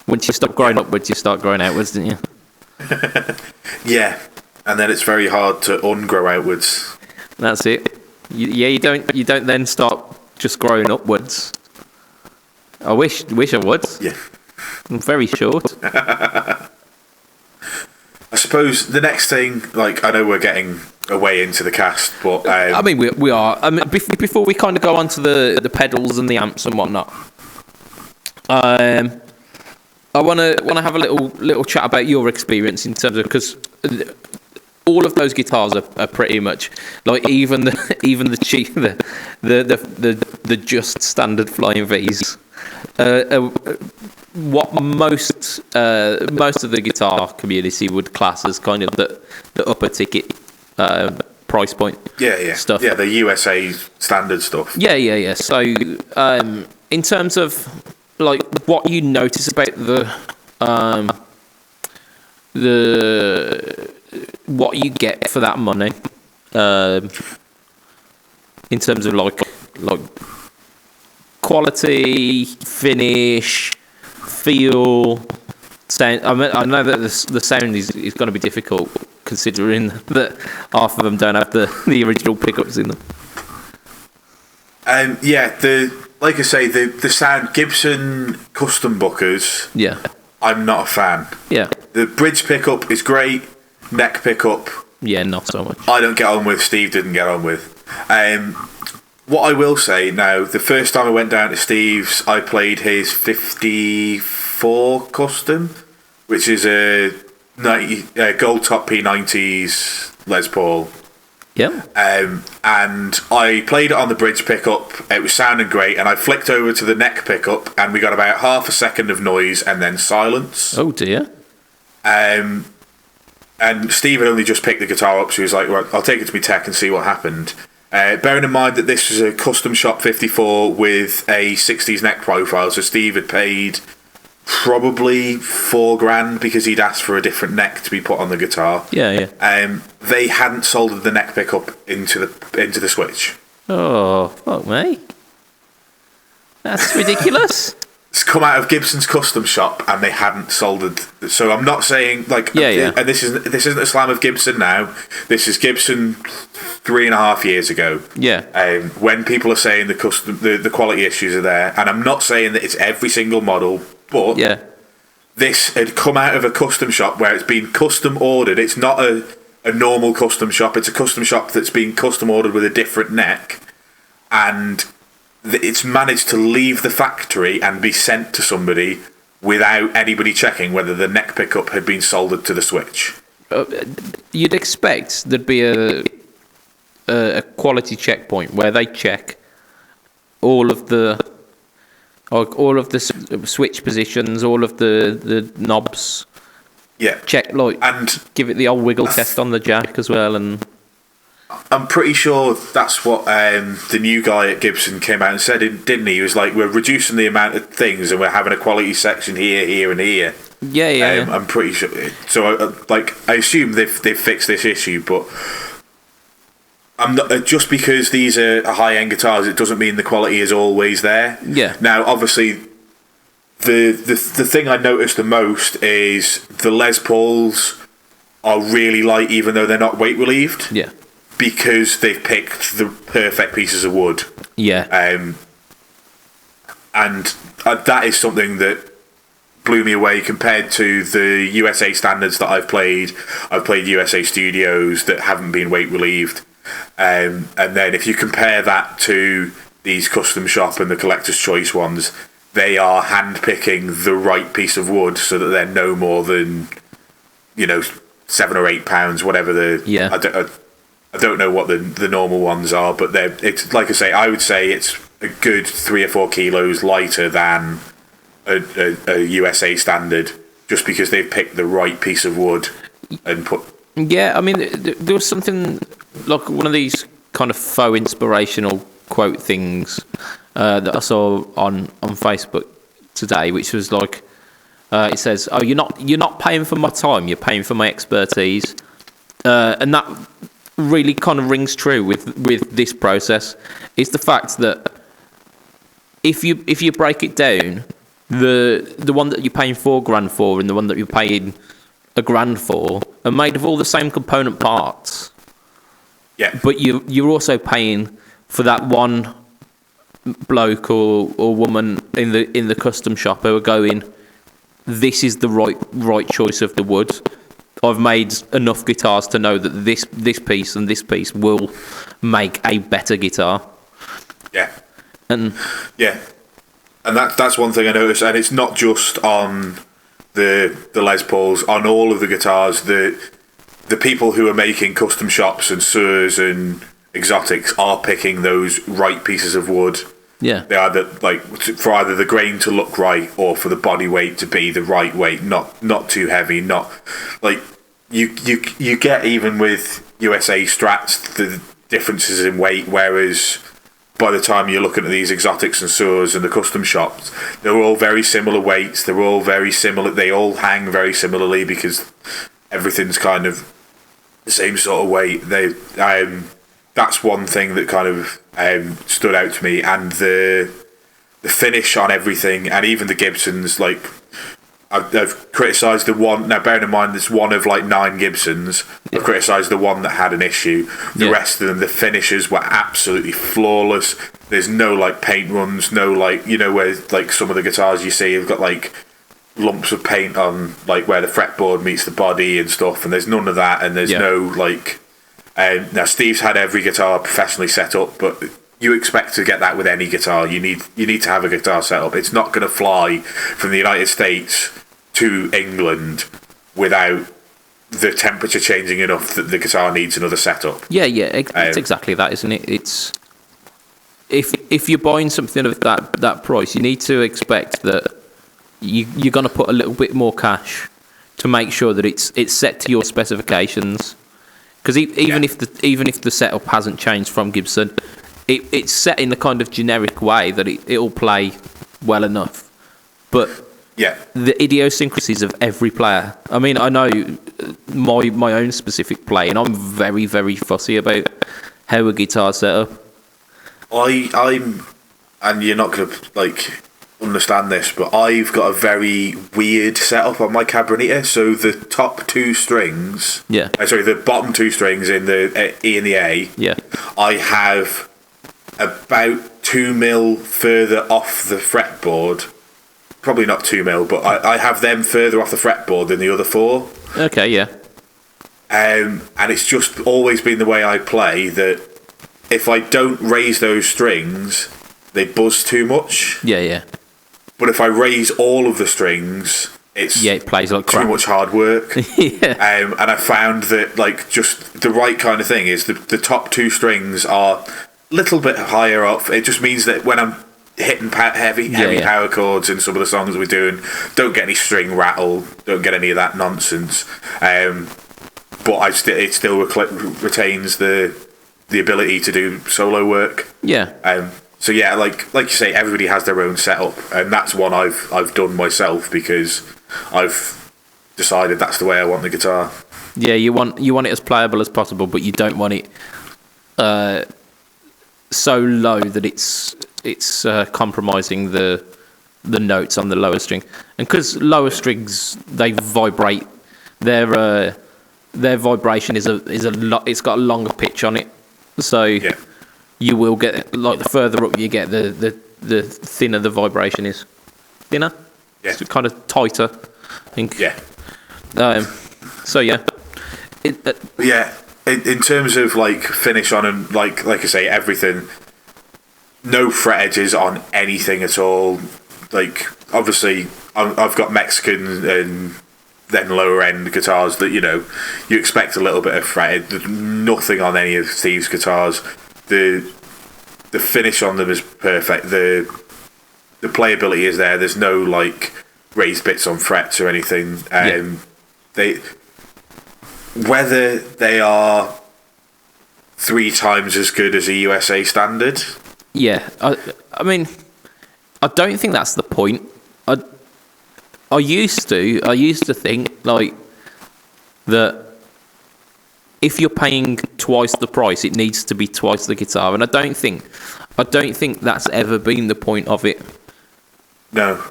Once you stop growing upwards, you start growing outwards, don't you? Yeah, and then it's very hard to ungrow outwards. That's it. You don't then start just growing upwards. I wish I would. Yeah, I'm very short. I suppose the next thing, like, I know we're getting away into the cast, but I mean we are. I mean, before we kind of go on to the pedals and the amps and whatnot, I want to have a little chat about your experience in terms of, because all of those guitars are pretty much like, even the cheap the just standard flying V's. What most of the guitar community would class as kind of the upper ticket price point. Stuff. Yeah, the USA standard stuff. Yeah. So in terms of like what you notice about the what you get for that money, in terms of like quality, finish, feel, sound. I know that the sound is going to be difficult, considering that half of them don't have the original pickups in them. Like I say, the sound, Gibson custom bookers. Yeah, I'm not a fan. Yeah, the bridge pickup is great. Neck pickup, yeah, not so much. I don't get on with. Steve didn't get on with. What I will say now, the first time I went down to Steve's, I played his 54 custom, which is a gold top P90s Les Paul. Yeah. And I played it on the bridge pickup. It was sounding great, and I flicked over to the neck pickup, and we got about half a second of noise and then silence. Oh dear. And Steve had only just picked the guitar up, so he was like, "Well, I'll take it to my tech and see what happened." Bearing in mind that this was a custom shop 54 with a 60s neck profile, so Steve had paid probably $4,000 because he'd asked for a different neck to be put on the guitar. Yeah. They hadn't soldered the neck pickup into the switch. Oh, fuck me. That's ridiculous. It's come out of Gibson's custom shop and they hadn't soldered. So I'm not saying like, yeah. And this isn't a slam of Gibson now. This is Gibson 3.5 years ago. Yeah. When people are saying the quality issues are there, and I'm not saying that it's every single model, but yeah, this had come out of a custom shop where it's been custom ordered. It's not a normal custom shop. It's a custom shop that's been custom ordered with a different neck, and it's managed to leave the factory and be sent to somebody without anybody checking whether the neck pickup had been soldered to the switch. You'd expect there'd be a quality checkpoint where they check all of the switch positions, all of the knobs, Yeah. check, like, And give it the old wiggle test on the jack as well. And I'm pretty sure that's what the new guy at Gibson came out and said, didn't he? He was like, we're reducing the amount of things and we're having a quality section here, here, and here. Yeah. I'm pretty sure. So, I assume they've fixed this issue, but I'm not, just because these are high-end guitars, it doesn't mean the quality is always there. Yeah. Now, obviously, the thing I noticed the most is the Les Pauls are really light, even though they're not weight relieved. Yeah. Because they've picked the perfect pieces of wood. Yeah. And that is something that blew me away compared to the USA standards that I've played. I've played USA Studios that haven't been weight relieved. And then if you compare that to these custom shop and the collector's choice ones, they are hand picking the right piece of wood so that they're no more than, 7 or 8 pounds, whatever the. Yeah. I don't know what the normal ones are, but it's like I say. I would say it's a good 3 or 4 kilos lighter than a USA standard, just because they've picked the right piece of wood and put. Yeah, I mean, there was something like one of these kind of faux inspirational quote things that I saw on Facebook today, which was like, it says, "Oh, you're not paying for my time, you're paying for my expertise," and that really kind of rings true with this process. Is the fact that if you break it down, the one that you're paying £4,000 for and the one that you're paying £1,000 for are made of all the same component parts. Yeah. But you're also paying for that one bloke or woman in the custom shop who are going, this is the right choice of the wood. I've made enough guitars to know that this piece and this piece will make a better guitar. Yeah. And that's one thing I noticed, and it's not just on the Les Pauls, on all of the guitars. The people who are making custom shops and Surs and exotics are picking those right pieces of wood. Yeah, they are for either the grain to look right or for the body weight to be the right weight, not too heavy, not like you get even with USA Strats the differences in weight, whereas by the time you're looking at these exotics and Surs and the custom shops, they're all very similar weights. They're all very similar. They all hang very similarly because everything's kind of the same sort of weight. That's one thing that kind of stood out to me, and the finish on everything, and even the Gibsons. Like I've criticised the one. Now, bearing in mind, there's one of like 9 Gibsons. I've criticised the one that had an issue. The rest of them, the finishes were absolutely flawless. There's no like paint runs, no like where like some of the guitars you see have got like lumps of paint on like where the fretboard meets the body and stuff, and there's none of that, and there's no like. Now Steve's had every guitar professionally set up, but you expect to get that with any guitar. You need to have a guitar set up. It's not going to fly from the United States to England without the temperature changing enough that the guitar needs another setup. Yeah, it's exactly that, isn't it? It's if you're buying something of that price, you need to expect that you're going to put a little bit more cash to make sure that it's set to your specifications. Because even if the setup hasn't changed from Gibson, it's set in the kind of generic way that it'll play well enough. But the idiosyncrasies of every player. I mean, I know my own specific play, and I'm very, very fussy about how a guitar's set up. I'm, and you're not going to like understand this, but I've got a very weird setup on my Cabronita. So the top 2 strings, the bottom 2 strings in the E and the A, I have about 2 mil further off the fretboard. Probably not 2 mil, but I have them further off the fretboard than the other 4. Okay, yeah. And it's just always been the way I play that if I don't raise those strings, they buzz too much. Yeah. But if I raise all of the strings, it plays like too much hard work. Yeah. And I found that like just the right kind of thing is the top 2 strings are a little bit higher up. It just means that when I'm hitting heavy power chords in some of the songs we're doing. Don't get any string rattle. Don't get any of that nonsense. But it still retains the ability to do solo work. Yeah. So yeah, like you say, everybody has their own setup, and that's one I've done myself because I've decided that's the way I want the guitar. Yeah, you want it as playable as possible, but you don't want it so low that it's compromising the notes on the lower string. And because lower strings, they vibrate, their vibration is a lot. It's got a longer pitch on it, so yeah. You will get, like, the further up you get, the thinner the vibration is. Thinner? Yeah. It's kind of tighter, I think. Yeah. So yeah. Yeah. In terms of like finish on and like I say, everything. No fret edges on anything at all. Like, obviously, I've got Mexican and then lower end guitars that you expect a little bit of fretted. There's nothing on any of Steve's guitars. The finish on them is perfect. The playability is there. There's no like raised bits on frets or anything. Whether they are 3 times as good as a USA standard. Yeah, I mean, I don't think that's the point. I used to think like that. If you're paying twice the price, it needs to be twice the guitar, and I don't think that's ever been the point of it. No.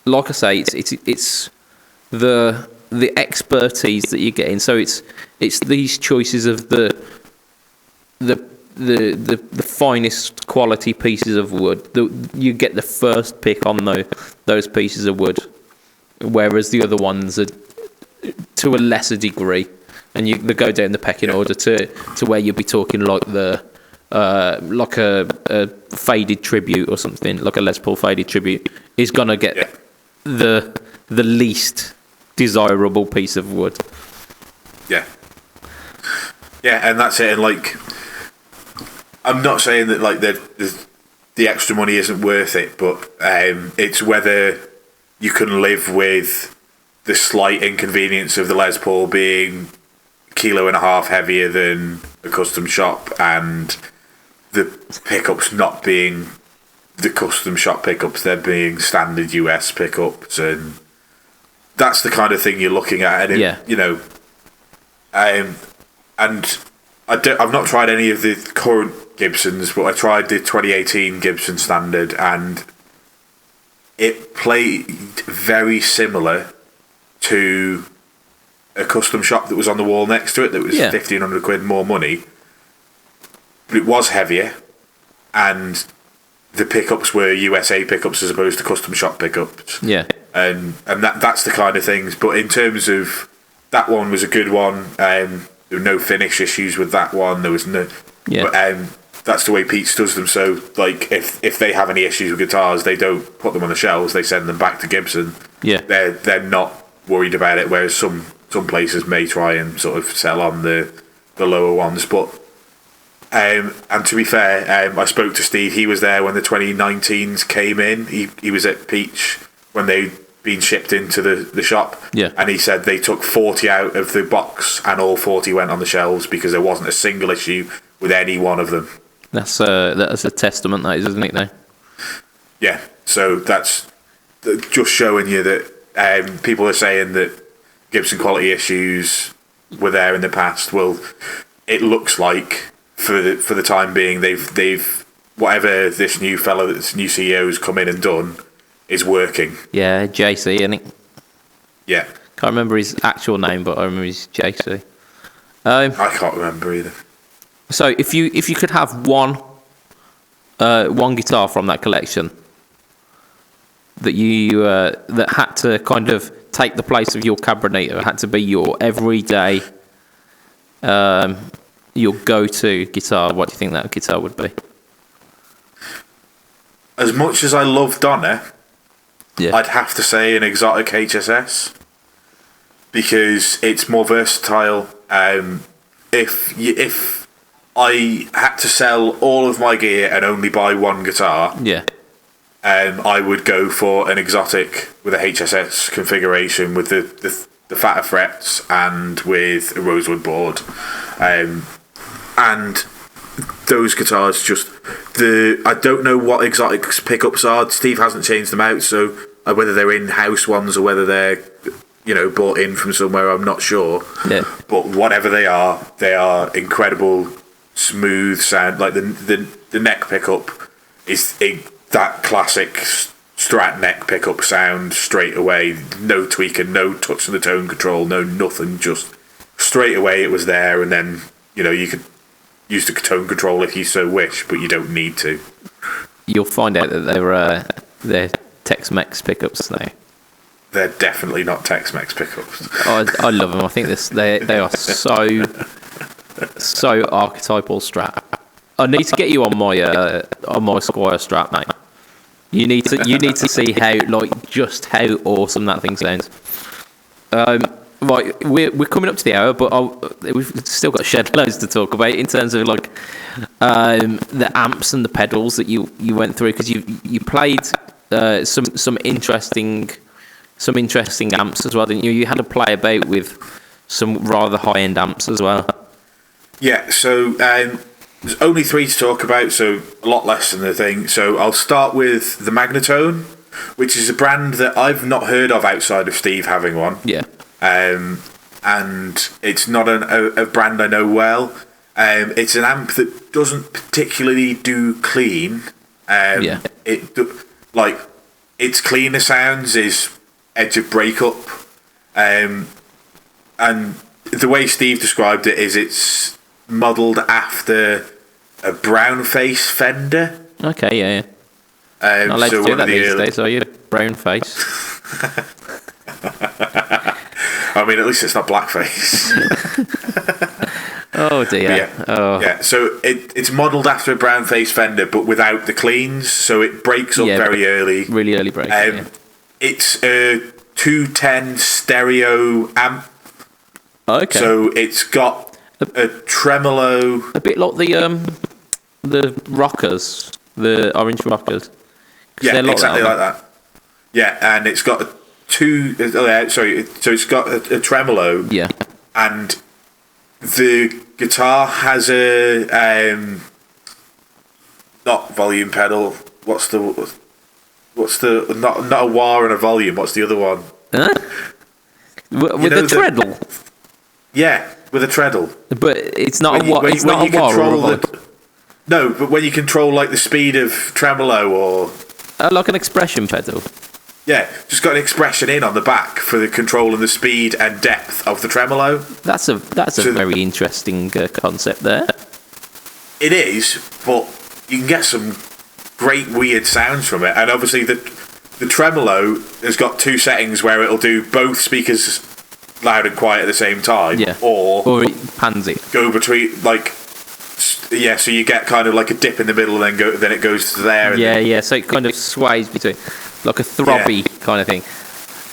Like I say, it's the expertise that you're getting. So it's these choices of the finest quality pieces of wood. You get the first pick on those pieces of wood, whereas the other ones are to a lesser degree. And they go down the pecking order to where you'll be talking like like a faded tribute or something, like a Les Paul faded tribute is gonna get the least desirable piece of wood. Yeah, and that's it. And like, I'm not saying that like the extra money isn't worth it, but it's whether you can live with the slight inconvenience of the Les Paul being 1.5 kilos heavier than a custom shop, and the pickups not being the custom shop pickups, they're being standard US pickups, and that's the kind of thing you're looking at. And and I've not tried any of the current Gibsons, but I tried the 2018 Gibson Standard, and it played very similar to a custom shop that was on the wall next to it that was 1,500 quid more money, but it was heavier, and the pickups were USA pickups as opposed to custom shop pickups. Yeah, and that's the kind of things. But in terms of that one was a good one. There were no finish issues with that one. There was no. Yeah. But that's the way Pete's does them. So like, if they have any issues with guitars, they don't put them on the shelves. They send them back to Gibson. Yeah. They're not worried about it. Whereas some places may try and sort of sell on the lower ones. But and to be fair, I spoke to Steve. He was there when the 2019s came in. He was at Peach when they'd been shipped into the shop. Yeah. And he said they took 40 out of the box and all 40 went on the shelves because there wasn't a single issue with any one of them. That's a testament, that is, isn't it, though? Yeah. So that's just showing you that people are saying that Gibson quality issues were there in the past. Well, it looks like for the time being they've whatever this new CEO's come in and done is working. Yeah, JC, isn't it? Yeah. Can't remember his actual name, but I remember his JC. I can't remember either. So if you could have one guitar from that collection that you that had to kind of take the place of your Cabronito, had to be your everyday, your go-to guitar, what do you think that guitar would be? As much as I love Donna, yeah, I'd have to say an exotic HSS because it's more versatile. If I had to sell all of my gear and only buy one guitar, Yeah. I would go for an exotic with a HSS configuration with the fatter frets and with a rosewood board. And those guitars I don't know what exotic pickups are. Steve hasn't changed them out, so whether they're in-house ones or whether they're bought in from somewhere, I'm not sure. Yeah. But whatever they are incredible, smooth sound. Like the neck pickup is that classic Strat neck pickup sound straight away. No tweaking, no touching the tone control, no nothing. Just straight away it was there, and then you could use the tone control if you so wish, but you don't need to. You'll find out that they're Tex-Mex pickups now. They're definitely not Tex-Mex pickups. I love them. I think they are so archetypal Strat. I need to get you on my Squire Strat, mate. You need to see how awesome that thing sounds. Right, we're coming up to the hour, but we've still got shed loads to talk about in terms of like the amps and the pedals that you went through, because you played some interesting amps as well, didn't you? You had to play about with some rather high end amps as well. Yeah, so there's only 3 to talk about, so a lot less than the thing. So I'll start with the Magnatone, which is a brand that I've not heard of outside of Steve having one. Yeah. And it's not a brand I know well. It's an amp that doesn't particularly do clean. Yeah. Its cleaner sounds is edge of breakup. And the way Steve described it is it's modelled after a brown face Fender. Okay, yeah. Not allowed to do that these days, are you? Brown face. I mean, at least it's not blackface. Oh dear. Yeah. So it's modelled after a brown face Fender, but without the cleans, so it breaks up very early. Really early break. It's a 210 stereo amp. Okay. So it's got a tremolo, a bit like the rockers, the orange rockers. Yeah, exactly like that. Yeah, and it's got so it's got a tremolo. Yeah. And the guitar has a not volume pedal. What's the not a wah and a volume? What's the other one? Huh? With the treadle. Yeah, with a treadle. But it's not a wah. It's not a wah or a volume. No, but when you control like the speed of tremolo or like an expression pedal. Yeah, just got an expression in on the back for the control and the speed and depth of the tremolo. That's a very interesting concept there. It is, but you can get some great weird sounds from it. And obviously the tremolo has got 2 settings where it'll do both speakers loud and quiet at the same time. Yeah. Or it pans it. Go between so you get kind of like a dip in the middle and then it goes to there. And so it kind of sways between, like a throbby kind of thing.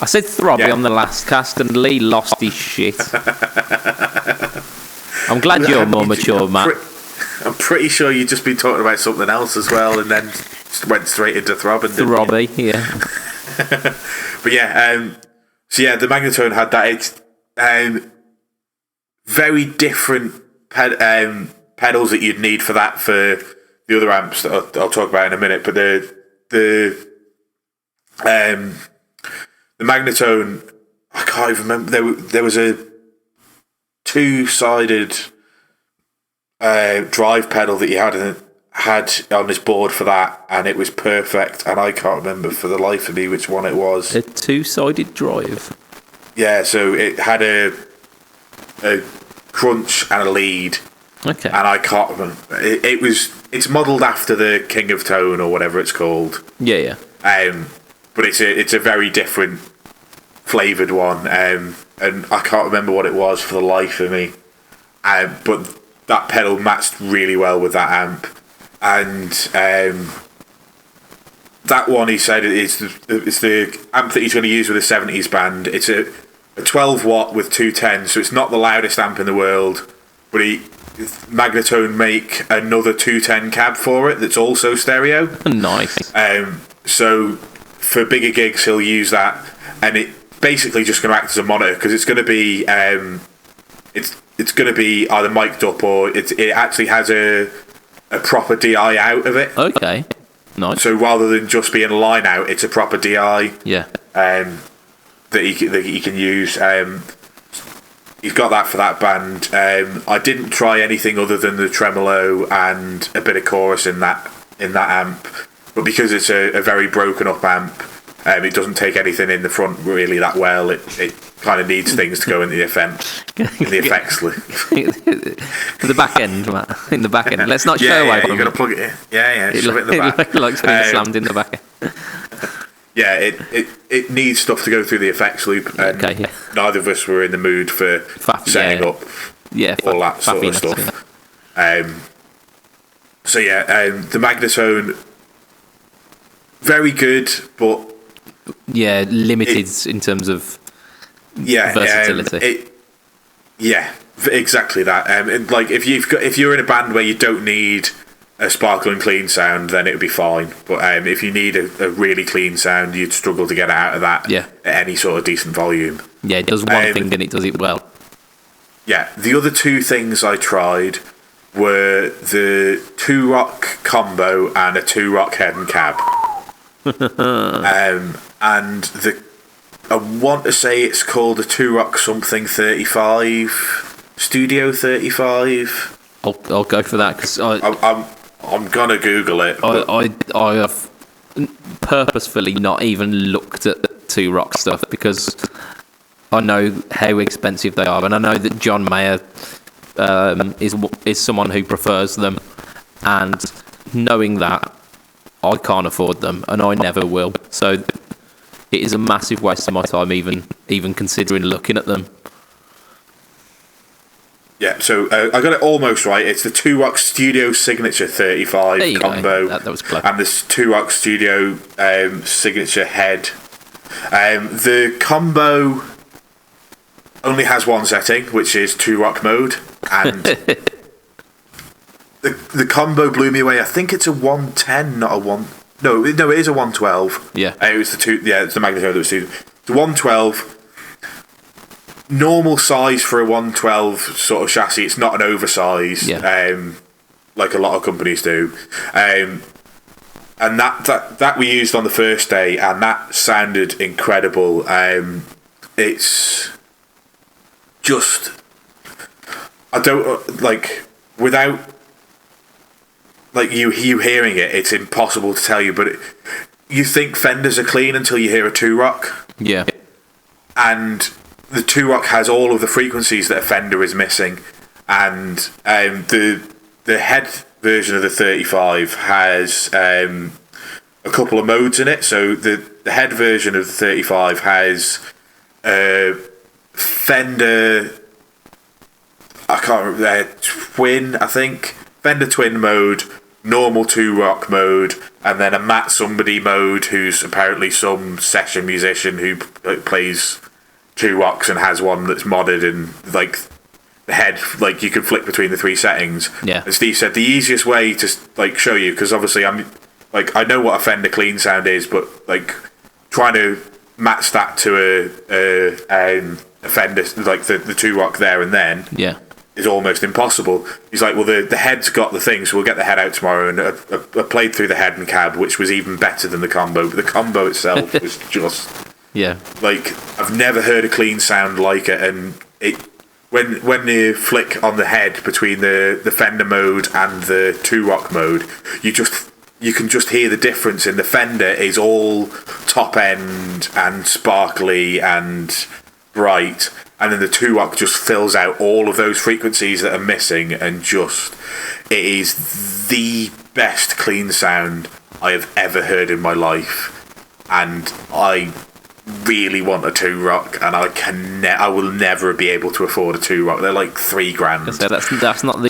I said throbby on the last cast and Lee lost his shit. I'm glad you're more mature, Matt. I'm pretty sure you've just been talking about something else as well and then went straight into throbbing. Throbby, yeah. But the Magnatone had that. It's very different pedals that you'd need for that for the other amps that I'll talk about in a minute. But the Magnatone, I can't even remember. There was a 2-sided drive pedal that he had on his board for that, and it was perfect. And I can't remember for the life of me which one it was. A 2-sided drive. Yeah, so it had a crunch and a lead. Okay. And I can't remember. It's modelled after the King of Tone or whatever it's called. Yeah. But it's a very different flavoured one. And I can't remember what it was for the life of me. But that pedal matched really well with that amp. And that one, he said, it's the amp that he's going to use with a 70s band. It's a 12 watt with 210, so it's not the loudest amp in the world. But Magnatone make another 210 cab for it that's also stereo. Nice. So for bigger gigs, he'll use that, and it basically just going to act as a monitor because it's going to be it's going to be either mic'd up or it actually has a proper DI out of it. Okay. Nice. So rather than just being a line out, it's a proper DI. Yeah. That he can use. He's got that for that band. I didn't try anything other than the tremolo and a bit of chorus in that amp, but because it's a very broken up amp, it doesn't take anything in the front really that well. It kind of needs things to go in the effects loop. The back end, Matt. In the back end. Let's not show away. You're gonna plug it in. Yeah. Shove it in the back. It likes being slammed in the back end. Yeah, it needs stuff to go through the effects loop, and neither of us were in the mood for setting up all that sort of stuff. The Magnatone, very good, but limited in terms of versatility. Exactly that. And like if you're in a band where you don't need a sparkling clean sound, then it would be fine. But if you need a really clean sound, you'd struggle to get it out of that at any sort of decent volume. Yeah, it does one thing and it does it well. Yeah. The other two things I tried were the 2-rock combo and a 2-rock head and cab. And I want to say it's called a 2-rock something 35, Studio 35. I'll go for that because I'm gonna Google it. I have purposefully not even looked at the 2-rock stuff because I know how expensive they are, and I know that John Mayer is someone who prefers them, and knowing that, I can't afford them, and I never will. So it is a massive waste of my time even considering looking at them. Yeah, so I got it almost right. It's the 2-rock Studio Signature 35 combo. That was clever. And this 2-rock Studio Signature head. The combo only has one setting, which is 2-rock mode. And the combo blew me away. I think it's a 110, not a 1... No, it is a 112. Yeah. It was it's the Magnatone that was suited. The 112... normal size for a 112 sort of chassis. It's not an oversize, like a lot of companies do. And that we used on the first day, and that sounded incredible. It's just, I don't like without like you hearing it. It's impossible to tell you, but you think Fenders are clean until you hear a 2-rock. Yeah, and the 2-rock has all of the frequencies that a Fender is missing, and the head version of the 35 has a couple of modes in it. So the head version of the 35 has Fender, I can't remember, twin, I think, Fender twin mode, normal 2-rock mode, and then a Matt somebody mode who's apparently some session musician who plays 2-rocks and has one that's modded, and like the head, like you can flick between the 3 settings. Yeah. And Steve said the easiest way to like show you, because obviously I'm like I know what a Fender clean sound is, but like trying to match that to a Fender like the 2-rock there and then is almost impossible. He's like, well, the head's got the thing, so we'll get the head out tomorrow. And I played through the head and cab, which was even better than the combo, but the combo itself was just. Yeah, like I've never heard a clean sound like it, and it when you flick on the head between the Fender mode and the 2-rock mode, you can just hear the difference. In the Fender is all top end and sparkly and bright, and then the 2-rock just fills out all of those frequencies that are missing, and just it is the best clean sound I have ever heard in my life, and I really want a 2-rock, and I will never be able to afford a 2-rock. They're like $3,000. So that's not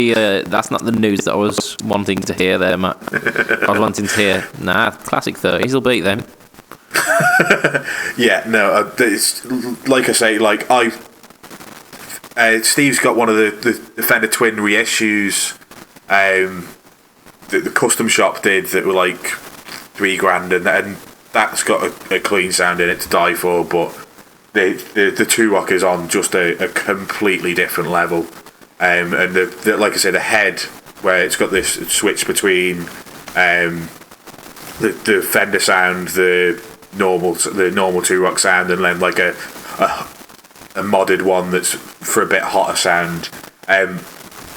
the news that I was wanting to hear there, Matt. I was wanting to hear classic 30s will beat them. Yeah, no, it's like I say, like Steve's got one of the Fender Twin reissues that the custom shop did that were like $3,000, and that's got a clean sound in it to die for. But the Two Rock is on just a completely different level, and like I say, the head where it's got this switch between the Fender sound, the normal Two Rock sound, and then like a modded one that's for a bit hotter sound.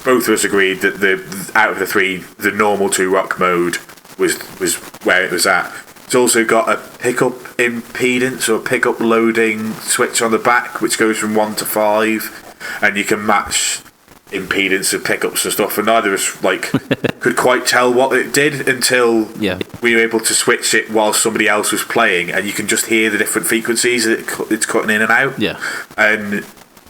Both of us agreed that out of the three, the normal Two Rock mode was where it was at. It's also got a pickup impedance or pickup loading switch on the back, which goes from 1 to 5, and you can match impedance of pickups and stuff. And neither of us could quite tell what it did until we were able to switch it while somebody else was playing, and you can just hear the different frequencies that it's cutting in and out. Yeah. And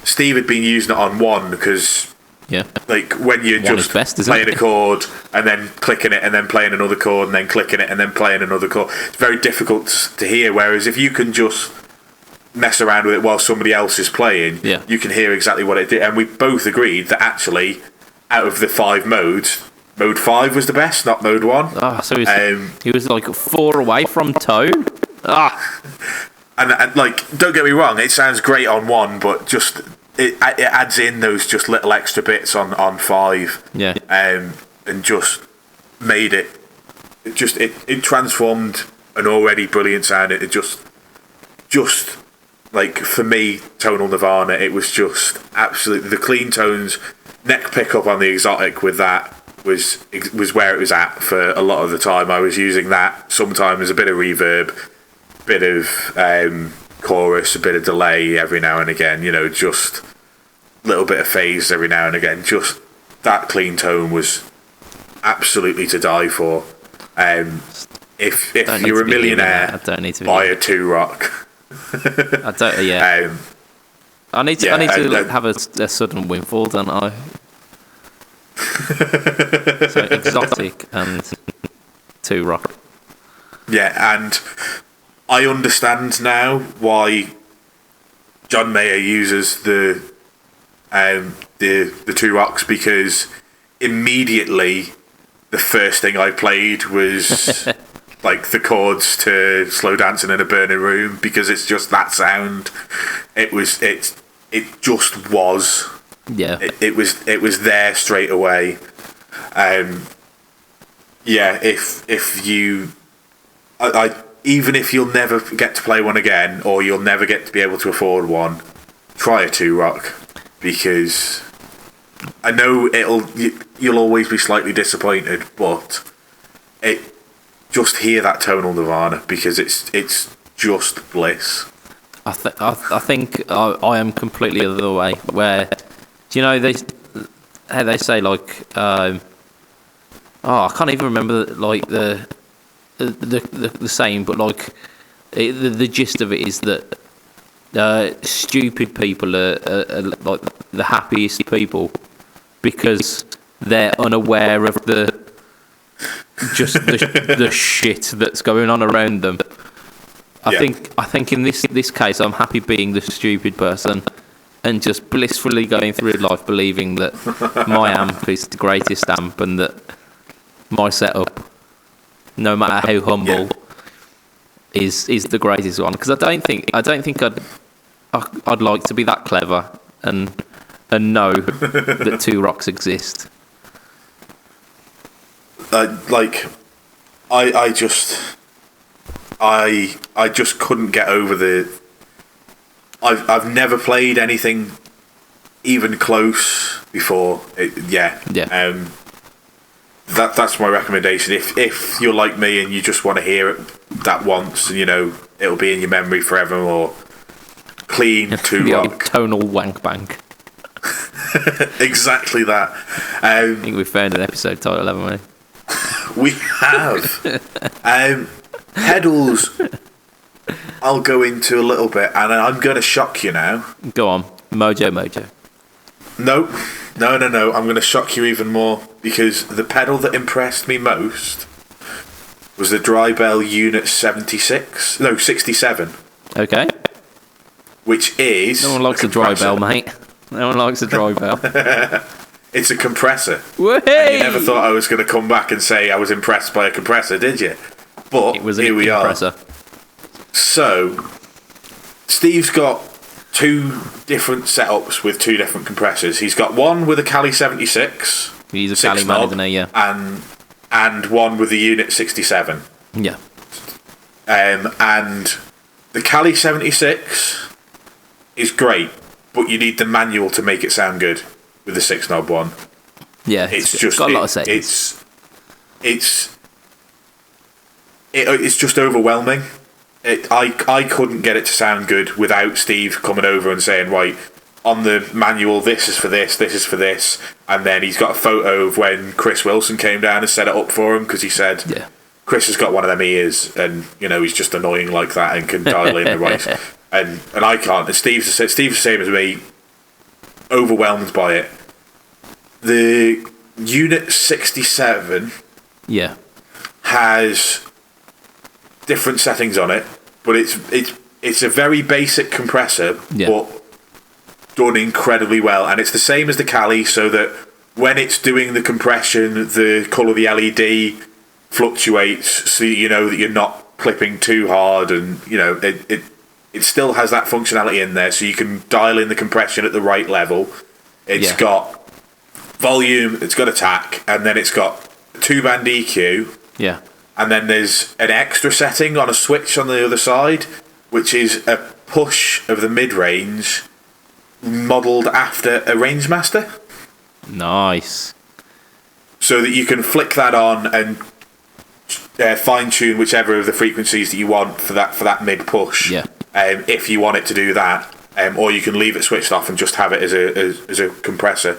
Steve had been using it on 1 because. Yeah. Like when you're just playing a chord and then clicking it and then playing another chord and then clicking it and then playing another chord, it's very difficult to hear. Whereas if you can just mess around with it while somebody else is playing, you can hear exactly what it did. And we both agreed that actually, out of the 5 modes, mode 5 was the best, not mode 1. Oh, so he was like 4 away from tone. And like, don't get me wrong, it sounds great on 1, but just. It adds in those just little extra bits on 5, and just made it transformed an already brilliant sound. It just like, for me, tonal nirvana. It was just absolutely the clean tones, neck pickup on the exotic with that was where it was at for a lot of the time. I was using that sometimes, a bit of reverb, bit of chorus, a bit of delay every now and again, just a little bit of phase every now and again. Just that clean tone was absolutely to die for. If you're a millionaire, buy a Two Rock. I don't. Yeah. I need to have a sudden windfall, don't I? So exotic and Two Rock. Yeah, and I understand now why John Mayer uses the Two Rocks, because immediately the first thing I played was like the chords to Slow Dancing in a Burning Room, because it's just that sound. It just was. Yeah. It was there straight away. If you even if you'll never get to play one again, or you'll never get to be able to afford one, try a Two Rock, because I know you'll always be slightly disappointed, but just hear that tonal nirvana, because it's just bliss. I think I am completely the other way. Where, do you know how they say, like, I can't even remember like the saying, but like the gist of it is that stupid people are like the happiest people, because they're unaware of the shit that's going on around them. I think in this case, I'm happy being the stupid person and just blissfully going through life believing that my amp is the greatest amp, and that my setup, no matter how humble, is the greatest one. Because I don't think I'd like to be that clever and know that Two Rocks exist. I just couldn't get over the. I've never played anything even close before. That's my recommendation. If you're like me and you just want to hear it that once, and it'll be in your memory forevermore. Clean Two Rock, tonal wank bank. Exactly that. I think we found an episode title, haven't we? We have. Pedals, I'll go into a little bit, and I'm going to shock you now. Go on, Mojo. No. I'm going to shock you even more, because the pedal that impressed me most was the Drybell Unit 67. Okay. Which is... No one likes a Drybell, mate. No one likes a dry valve. It's a compressor. Whee! And you never thought I was going to come back and say I was impressed by a compressor, did you? But It was here we compressor. are. So, Steve's got 2 different setups with 2 different compressors. He's got one with a Cali 76. He's a Cali man, isn't he? Yeah. And one with the Unit 67. Yeah. And the Cali 76 is great, but you need the manual to make it sound good with the 6-knob one. Yeah. It's got a lot of settings. It's just overwhelming. I couldn't get it to sound good without Steve coming over and saying, right, on the manual, this is for this, this is for this. And then he's got a photo of when Chris Wilson came down and set it up for him, because he said, Chris has got one of them ears, and he's just annoying like that and can dial in the right. And I can't. And Steve's the same as me, overwhelmed by it. The Unit 67 has different settings on it, but it's a very basic compressor, but done incredibly well. And it's the same as the Cali, so that when it's doing the compression, the colour of the LED fluctuates, so you know that you're not clipping too hard, and it still has that functionality in there, so you can dial in the compression at the right level. It's got volume, it's got attack, and then it's got 2-band EQ. Yeah. And then there's an extra setting on a switch on the other side, which is a push of the mid-range modelled after a Rangemaster. Nice. So that you can flick that on and fine-tune whichever of the frequencies that you want for that mid-push. Yeah. If you want it to do that. Or you can leave it switched off and just have it as a compressor.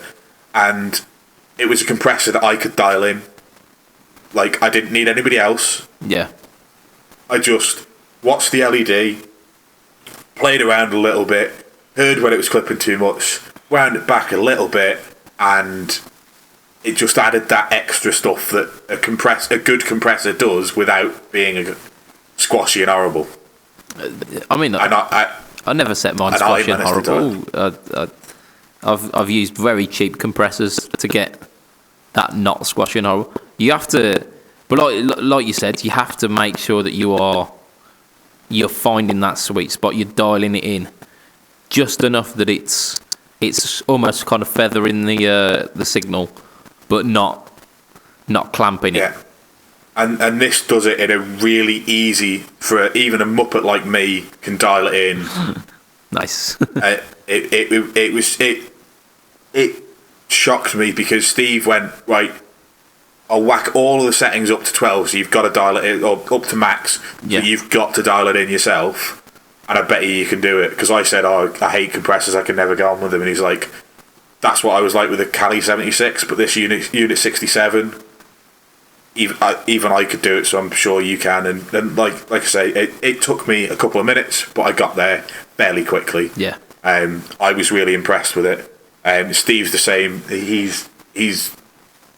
And it was a compressor that I could dial in. Like, I didn't need anybody else. Yeah. I just watched the LED, played around a little bit, heard when it was clipping too much, wound it back a little bit, and it just added that extra stuff that a good compressor does without being squashy and horrible. I mean, I never set mine squashy and horrible. I've used very cheap compressors to get that not squashy and horrible. You have to, but like you said, you have to make sure that you're finding that sweet spot. You're dialing it in just enough that it's almost kind of feathering the signal, but not clamping it. Yeah, and this does it in a really easy, for even a muppet like me can dial it in. Nice. It shocked me, because Steve went, right, I'll whack all of the settings up to 12, so you've got to dial it in, or up to max, so you've got to dial it in yourself, and I bet you can do it. Because I said, I hate compressors, I can never get on with them, and he's like, that's what I was like with the Cali 76, but this Unit 67, even I could do it, so I'm sure you can. And like I say, it took me a couple of minutes, but I got there fairly quickly. Yeah. I was really impressed with it. Steve's the same. He's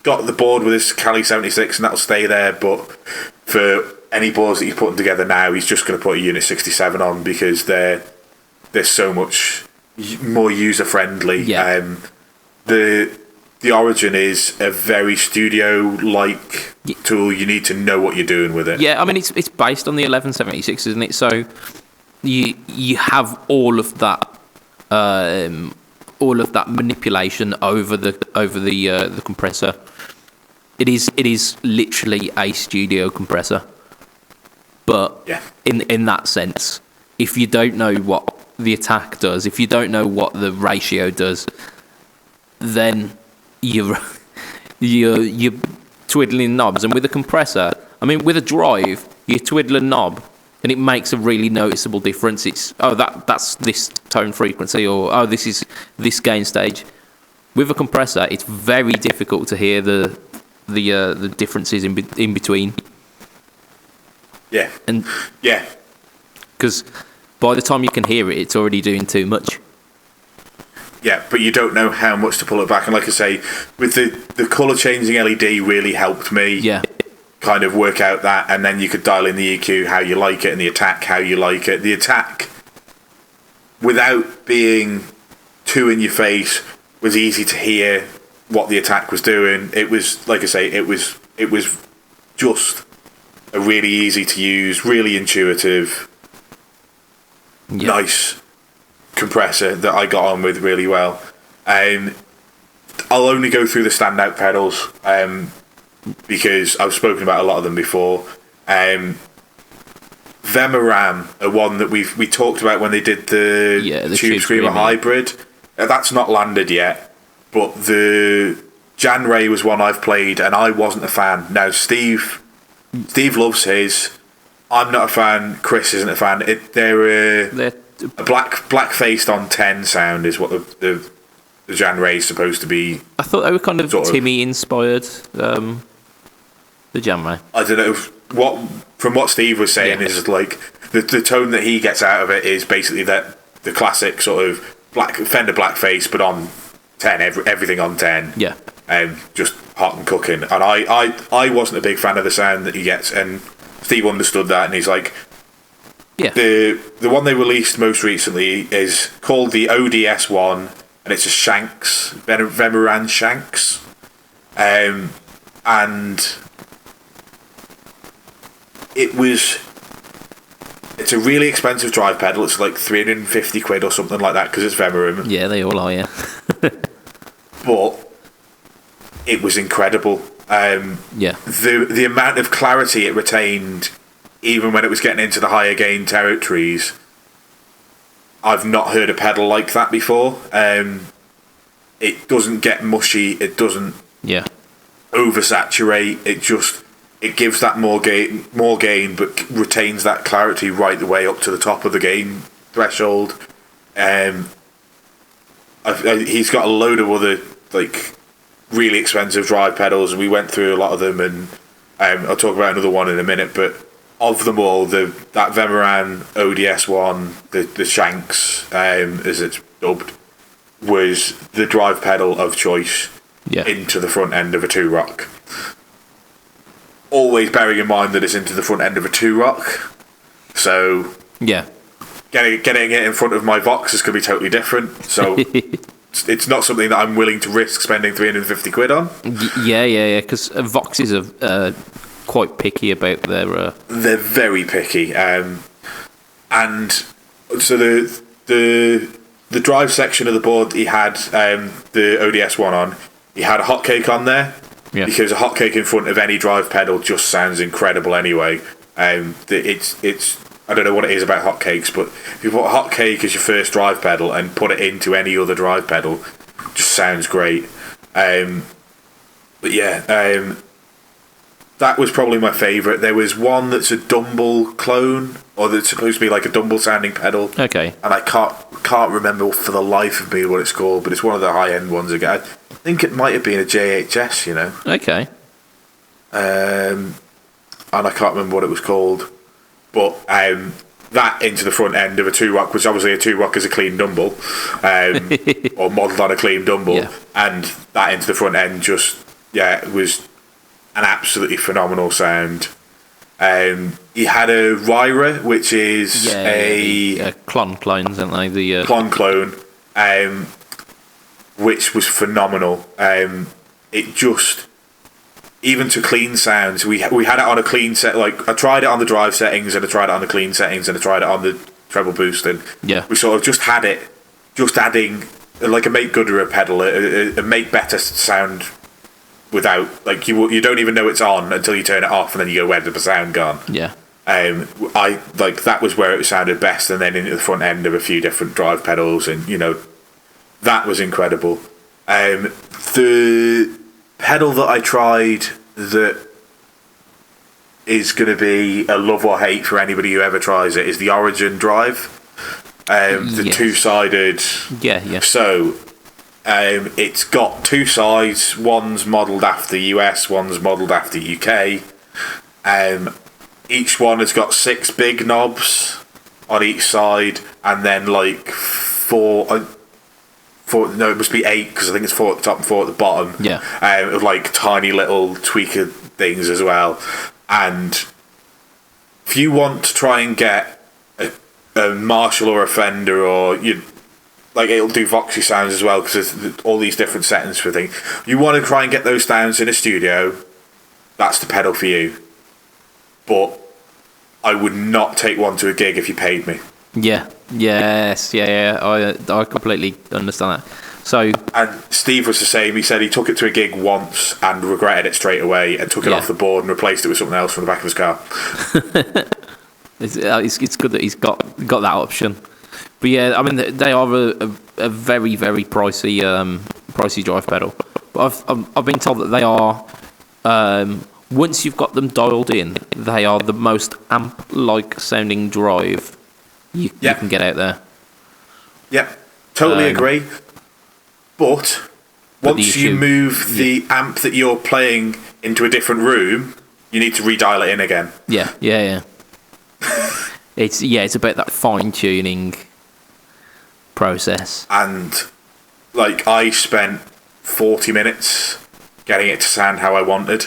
got the board with his Cali 76, and that'll stay there, but for any boards that he's putting together now, he's just going to put a Unit 67 on, because they're so much more user friendly. Yeah. The Origin is a very studio-like tool. You need to know what you're doing with it. Yeah, I mean, it's based on the 1176, isn't it? So you have all of that manipulation over the compressor. It is literally a studio compressor. But in that sense, if you don't know what the attack does, if you don't know what the ratio does, then you're twiddling knobs. And with a compressor, I mean, with a drive, you twiddle a knob, and it makes a really noticeable difference. It's that's this tone frequency, or this is this gain stage. With a compressor, it's very difficult to hear the differences in between. Yeah. And yeah, because by the time you can hear it, it's already doing too much. Yeah, but you don't know how much to pull it back. And like I say, with the colour changing LED really helped me. Yeah. Kind of work out that, and then you could dial in the EQ how you like it, and the attack how you like it. The attack, without being too in your face, was easy to hear what the attack was doing. It was, like I say, it was just a really easy to use, really intuitive, nice compressor that I got on with really well. I'll only go through the standout pedals because I've spoken about a lot of them before. Vemaram, a one that we talked about when they did the Tube Screamer Hybrid. That's not landed yet, but the Jan Ray was one I've played and I wasn't a fan. Now Steve loves his. I'm not a fan. Chris isn't a fan. They're a black faced on 10 sound is what the Jan Ray is supposed to be. I thought they were kind of Timmy inspired. The Jan Ray. I don't know from what Steve was saying is like the tone that he gets out of it is basically that the classic sort of Fender blackface, but on 10, everything on 10. Yeah. Just hot and cooking. And I wasn't a big fan of the sound that he gets, and Steve understood that, and he's like, the one they released most recently is called the ODS one, and it's a Shanks, Vemaran Shanks, and it's a really expensive drive pedal. It's like 350 quid or something like that because it's Vemaram. Yeah, they all are, yeah. But it was incredible. The amount of clarity it retained, even when it was getting into the higher gain territories, I've not heard a pedal like that before. It doesn't get mushy. It doesn't oversaturate. It gives that more gain, but retains that clarity right the way up to the top of the gain threshold. He's got a load of other like really expensive drive pedals, and we went through a lot of them, and I'll talk about another one in a minute. But of them all, that Vemaran ODS one, the Shanks, as it's dubbed, was the drive pedal of choice into the front end of a 2-rock. Always bearing in mind that it's into the front end of a 2-rock, so getting it in front of my Vox is going to be totally different. So it's not something that I'm willing to risk spending 350 quid on. Because Voxes are quite picky about their. They're very picky, and so the drive section of the board, he had the ODS one on. He had a hotcake on there. Yeah. Because a hotcake in front of any drive pedal just sounds incredible anyway. It's I don't know what it is about hotcakes, but if you put a hotcake as your first drive pedal and put it into any other drive pedal, it just sounds great. That was probably my favourite. There was one that's a Dumble clone, or that's supposed to be like a Dumble sounding pedal. Okay. And I can't remember for the life of me what it's called, but it's one of the high end ones again. I think it might have been a JHS, you know. Okay. And I can't remember what it was called, but that into the front end of a 2-rock, which obviously a 2-rock is a clean Dumble, or modelled on a clean Dumble, and that into the front end it was an absolutely phenomenal sound. He had a Ryra, which is a clones, aren't they? The clone, which was phenomenal. It just, even to clean sounds, we had it on a clean set. Like I tried it on the drive settings, and I tried it on the clean settings, and I tried it on the treble boost, and we sort of just had it, just adding like a make gooder pedal, a make better sound. Without, like, you don't even know it's on until you turn it off, and then you go, where's the sound gone? Yeah. I like that was where it sounded best, and then into the front end of a few different drive pedals, and that was incredible. The pedal that I tried that is going to be a love or hate for anybody who ever tries it is the Origin drive, the two-sided. So. It's got two sides. One's modelled after US, one's modelled after UK. Each one has got 6 big knobs on each side, and then like 4. No, it must be 8 because I think it's 4 at the top and 4 at the bottom. Yeah. Of like tiny little tweaker things as well. And if you want to try and get a Marshall or a Fender or like it'll do voxy sounds as well because there's all these different settings for things. You want to try and get those sounds in a studio, that's the pedal for you. But I would not take one to a gig if you paid me. Yeah. Yes. Yeah. I completely understand that. So, and Steve was the same. He said he took it to a gig once and regretted it straight away and took it off the board and replaced it with something else from the back of his car. It's good that he's got that option. But yeah, I mean they are a very, very pricey drive pedal. But I've been told that they are once you've got them dialed in, they are the most amp-like sounding drive you can get out there. Yeah, totally agree. But once you move the amp that you're playing into a different room, you need to redial it in again. Yeah. It's about that fine-tuning process. And like I spent 40 minutes getting it to sound how I wanted.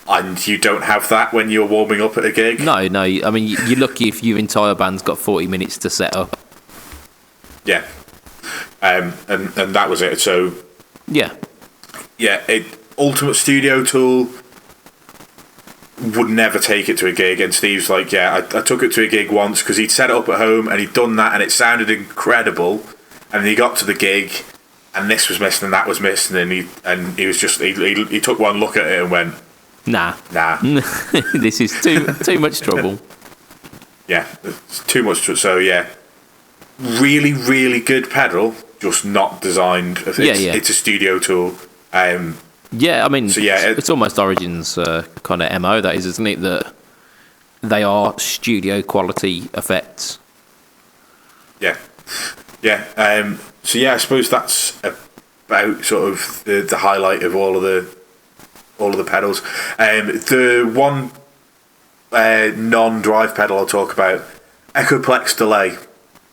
And you don't have that when you're warming up at a gig. No. I mean, you're lucky if your entire band's got 40 minutes to set up. Yeah. And that was it. So yeah, ultimate studio tool. Would never take it to a gig. And Steve's like, I took it to a gig once because he'd set it up at home and he'd done that and it sounded incredible. And then he got to the gig and this was missing and that was missing and he was just he took one look at it and went, nah. This is too much trouble. Yeah, it's too much trouble. So yeah, really, really good pedal, just not designed. It's a studio tool. Yeah, I mean, it's almost Origin's kind of MO, that is, isn't it? That they are studio quality effects. Yeah. So I suppose that's about sort of the highlight of all of the pedals. The one non-drive pedal I'll talk about, Echoplex delay.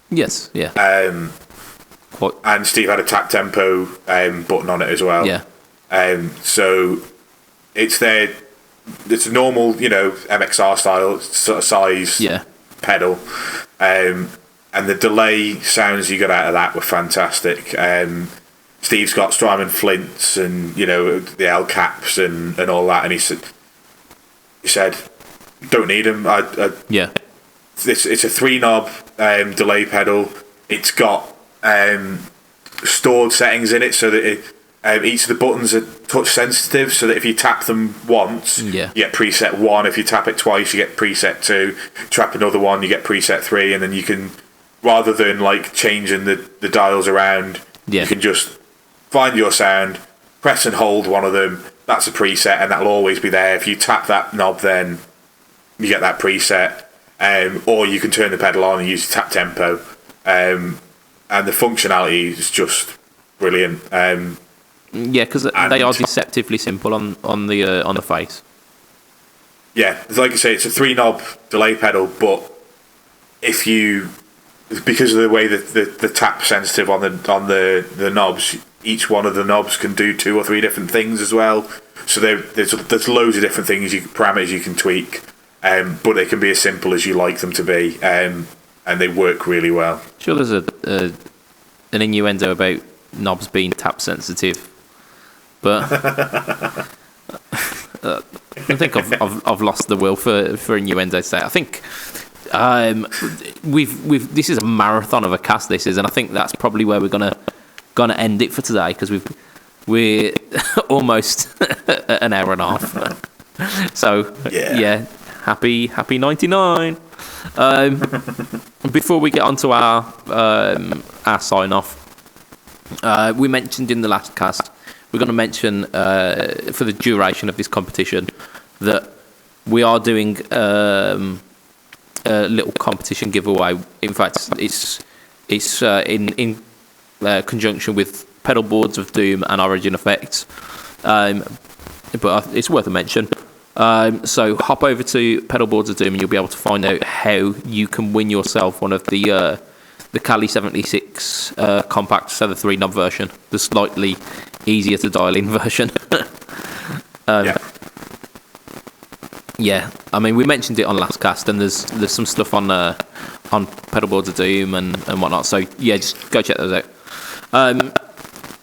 Yes. Yeah. And Steve had a tap tempo button on it as well. Yeah. So it's a normal, MXR style sort of size pedal, and the delay sounds you got out of that were fantastic. Steve's got Strymon Flints and the L caps and all that, and he said don't need them. It's a 3-knob delay pedal. It's got stored settings in it so that each of the buttons are touch sensitive, so that if you tap them once, you get preset 1. If you tap it twice, you get preset 2. Tap another one, you get preset 3, and then you can, rather than like changing the dials around, you can just find your sound, press and hold one of them. That's a preset, and that'll always be there. If you tap that knob, then you get that preset. Or you can turn the pedal on and use tap tempo, and the functionality is just brilliant. Because they are deceptively simple on the face. Yeah, like I say, it's a 3-knob delay pedal, but because of the way that the tap sensitive on the knobs, each one of the knobs can do 2 or 3 different things as well. So there's loads of different things parameters you can tweak, but they can be as simple as you like them to be, and they work really well. Sure, there's an innuendo about knobs being tap sensitive. But I think I've lost the will for innuendo today. I think we've this is a marathon of a cast. This is, and I think that's probably where we're gonna end it for today, because we're almost an hour and a half. So happy 99. Before we get onto our sign off, we mentioned in the last cast. We're going to mention for the duration of this competition that we are doing a little competition giveaway. In fact, it's in conjunction with Pedal Boards of Doom and Origin Effects, but it's worth a mention. So hop over to Pedal Boards of Doom and you'll be able to find out how you can win yourself one of the Cali 76 compact, so the 3-knob version, the slightly easier to dial in version. I mean, we mentioned it on last cast, and there's some stuff on on Pedalboards of Doom and whatnot. So yeah, just go check those out.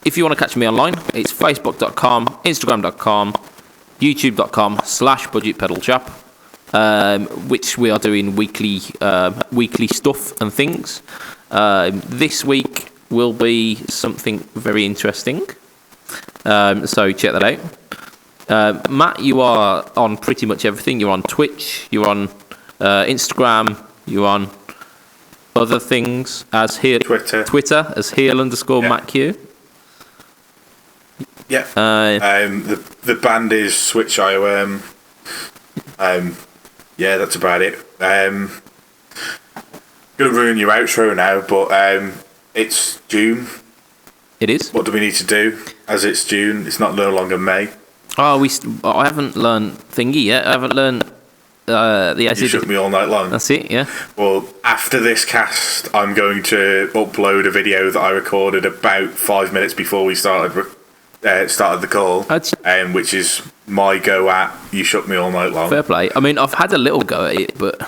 If you want to catch me online, it's facebook.com, instagram.com, youtube.com/BudgetPedalChap, which we are doing weekly stuff and things. This week will be something very interesting. So check that out. Matt, you are on pretty much everything. You're on Twitch, you're on Instagram, you're on other things as here Twitter as heel_MattQ. Yeah. The band is Switch IOM. Yeah, that's about it. Gonna ruin your outro now, but it's June. It is. What do we need to do? As it's June, it's no longer May. Oh, I haven't learned thingy yet. I haven't learned the You shook me all night long. That's it, yeah. Well, after this cast, I'm going to upload a video that I recorded about 5 minutes before we started the call, which is my go at You Shook Me All Night Long. Fair play. I mean, I've had a little go at it, but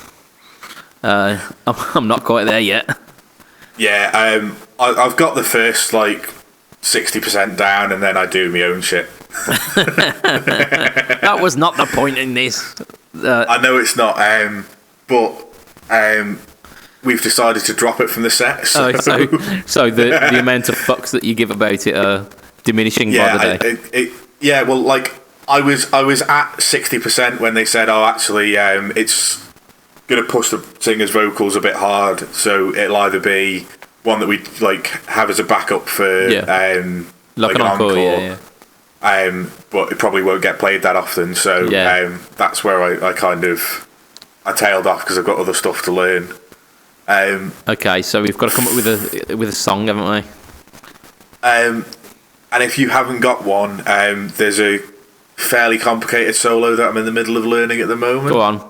I'm not quite there yet. Yeah, I've got the first, 60% down, and then I do my own shit. That was not the point in this. I know it's not, but we've decided to drop it from the set. So the amount of fucks that you give about it are diminishing by the day. I was at 60% when they said, "Oh, actually, it's going to push the singer's vocals a bit hard, so it'll either be one that we have as a backup for an encore, but it probably won't get played that often." So that's where I tailed off because I've got other stuff to learn. Okay, so we've got to come up with a song, haven't we? And if you haven't got one, there's a fairly complicated solo that I'm in the middle of learning at the moment. Go on.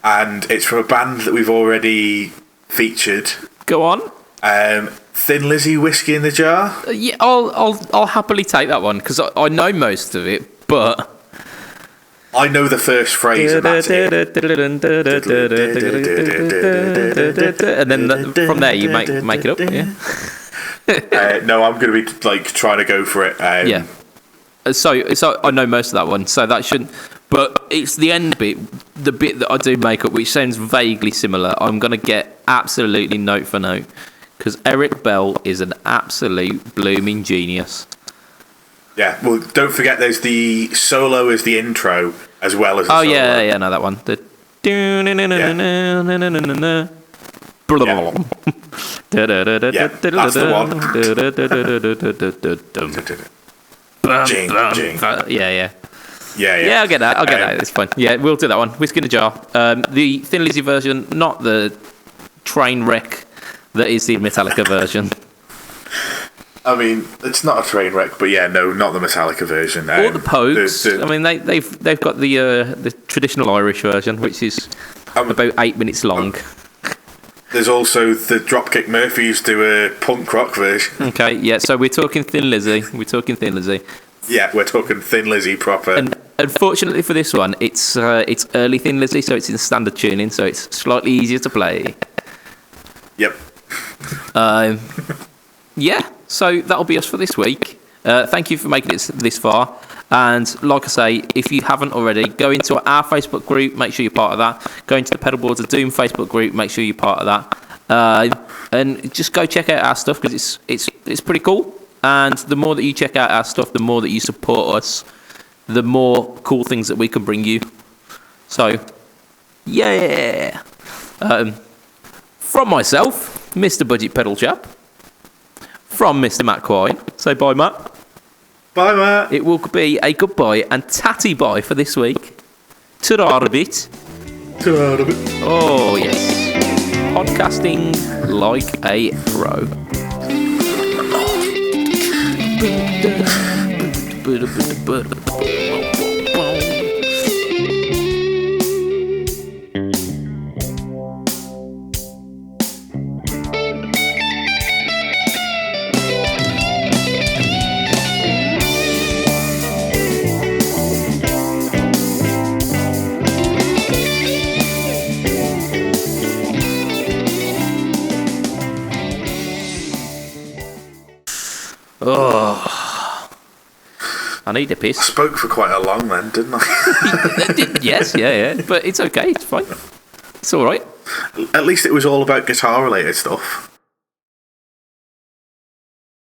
And it's from a band that we've already featured. Go on. Thin Lizzy, Whiskey in the Jar. Yeah, I'll happily take that one because I know most of it, but I know the first phrase, and that's it. And then from there you make it up. Yeah. No, I'm going to be trying to go for it. Yeah. So I know most of that one, so that shouldn't. But it's the end bit, the bit that I do make up, which sounds vaguely similar. I'm going to get absolutely note for note because Eric Bell is an absolute blooming genius. Yeah. Well, don't forget, there's the solo as the intro as well as the solo. Yeah, no, that one. That's the one. Jing. Yeah, I'll get that. It's fun. Yeah, we'll do that one. Whiskey in a Jar. The Thin Lizzy version, not the train wreck that is the Metallica version. I mean, it's not a train wreck, but yeah, no, not the Metallica version. Or the Pogues. I mean, they've got the traditional Irish version, which is about 8 minutes long. There's also the Dropkick Murphys do a punk rock version. Okay, yeah, so we're talking Thin Lizzy. Yeah, we're talking Thin Lizzy proper. And unfortunately for this one, it's early Thin Lizzy, so it's in standard tuning, so it's slightly easier to play. Yep. Yeah, so that'll be us for this week. Thank you for making it this far. And like I say, if you haven't already, go into our Facebook group, make sure you're part of that. Go into the Pedalboards of Doom Facebook group, make sure you're part of that. And just go check out our stuff because it's pretty cool. And the more that you check out our stuff, the more that you support us, the more cool things that we can bring you. So, yeah. From myself, Mr. Budget Pedal Chap. From Mr. Matt Quine. Say bye, Matt. Bye, Matt. It will be a goodbye and tatty bye for this week. Ta-ra a bit. Oh, yes. Podcasting like a pro. Oh, I need a I piss. spoke for quite a long then, didn't I? Yes, yeah, but it's okay. It's fine. It's all right. At least it was all about guitar-related stuff.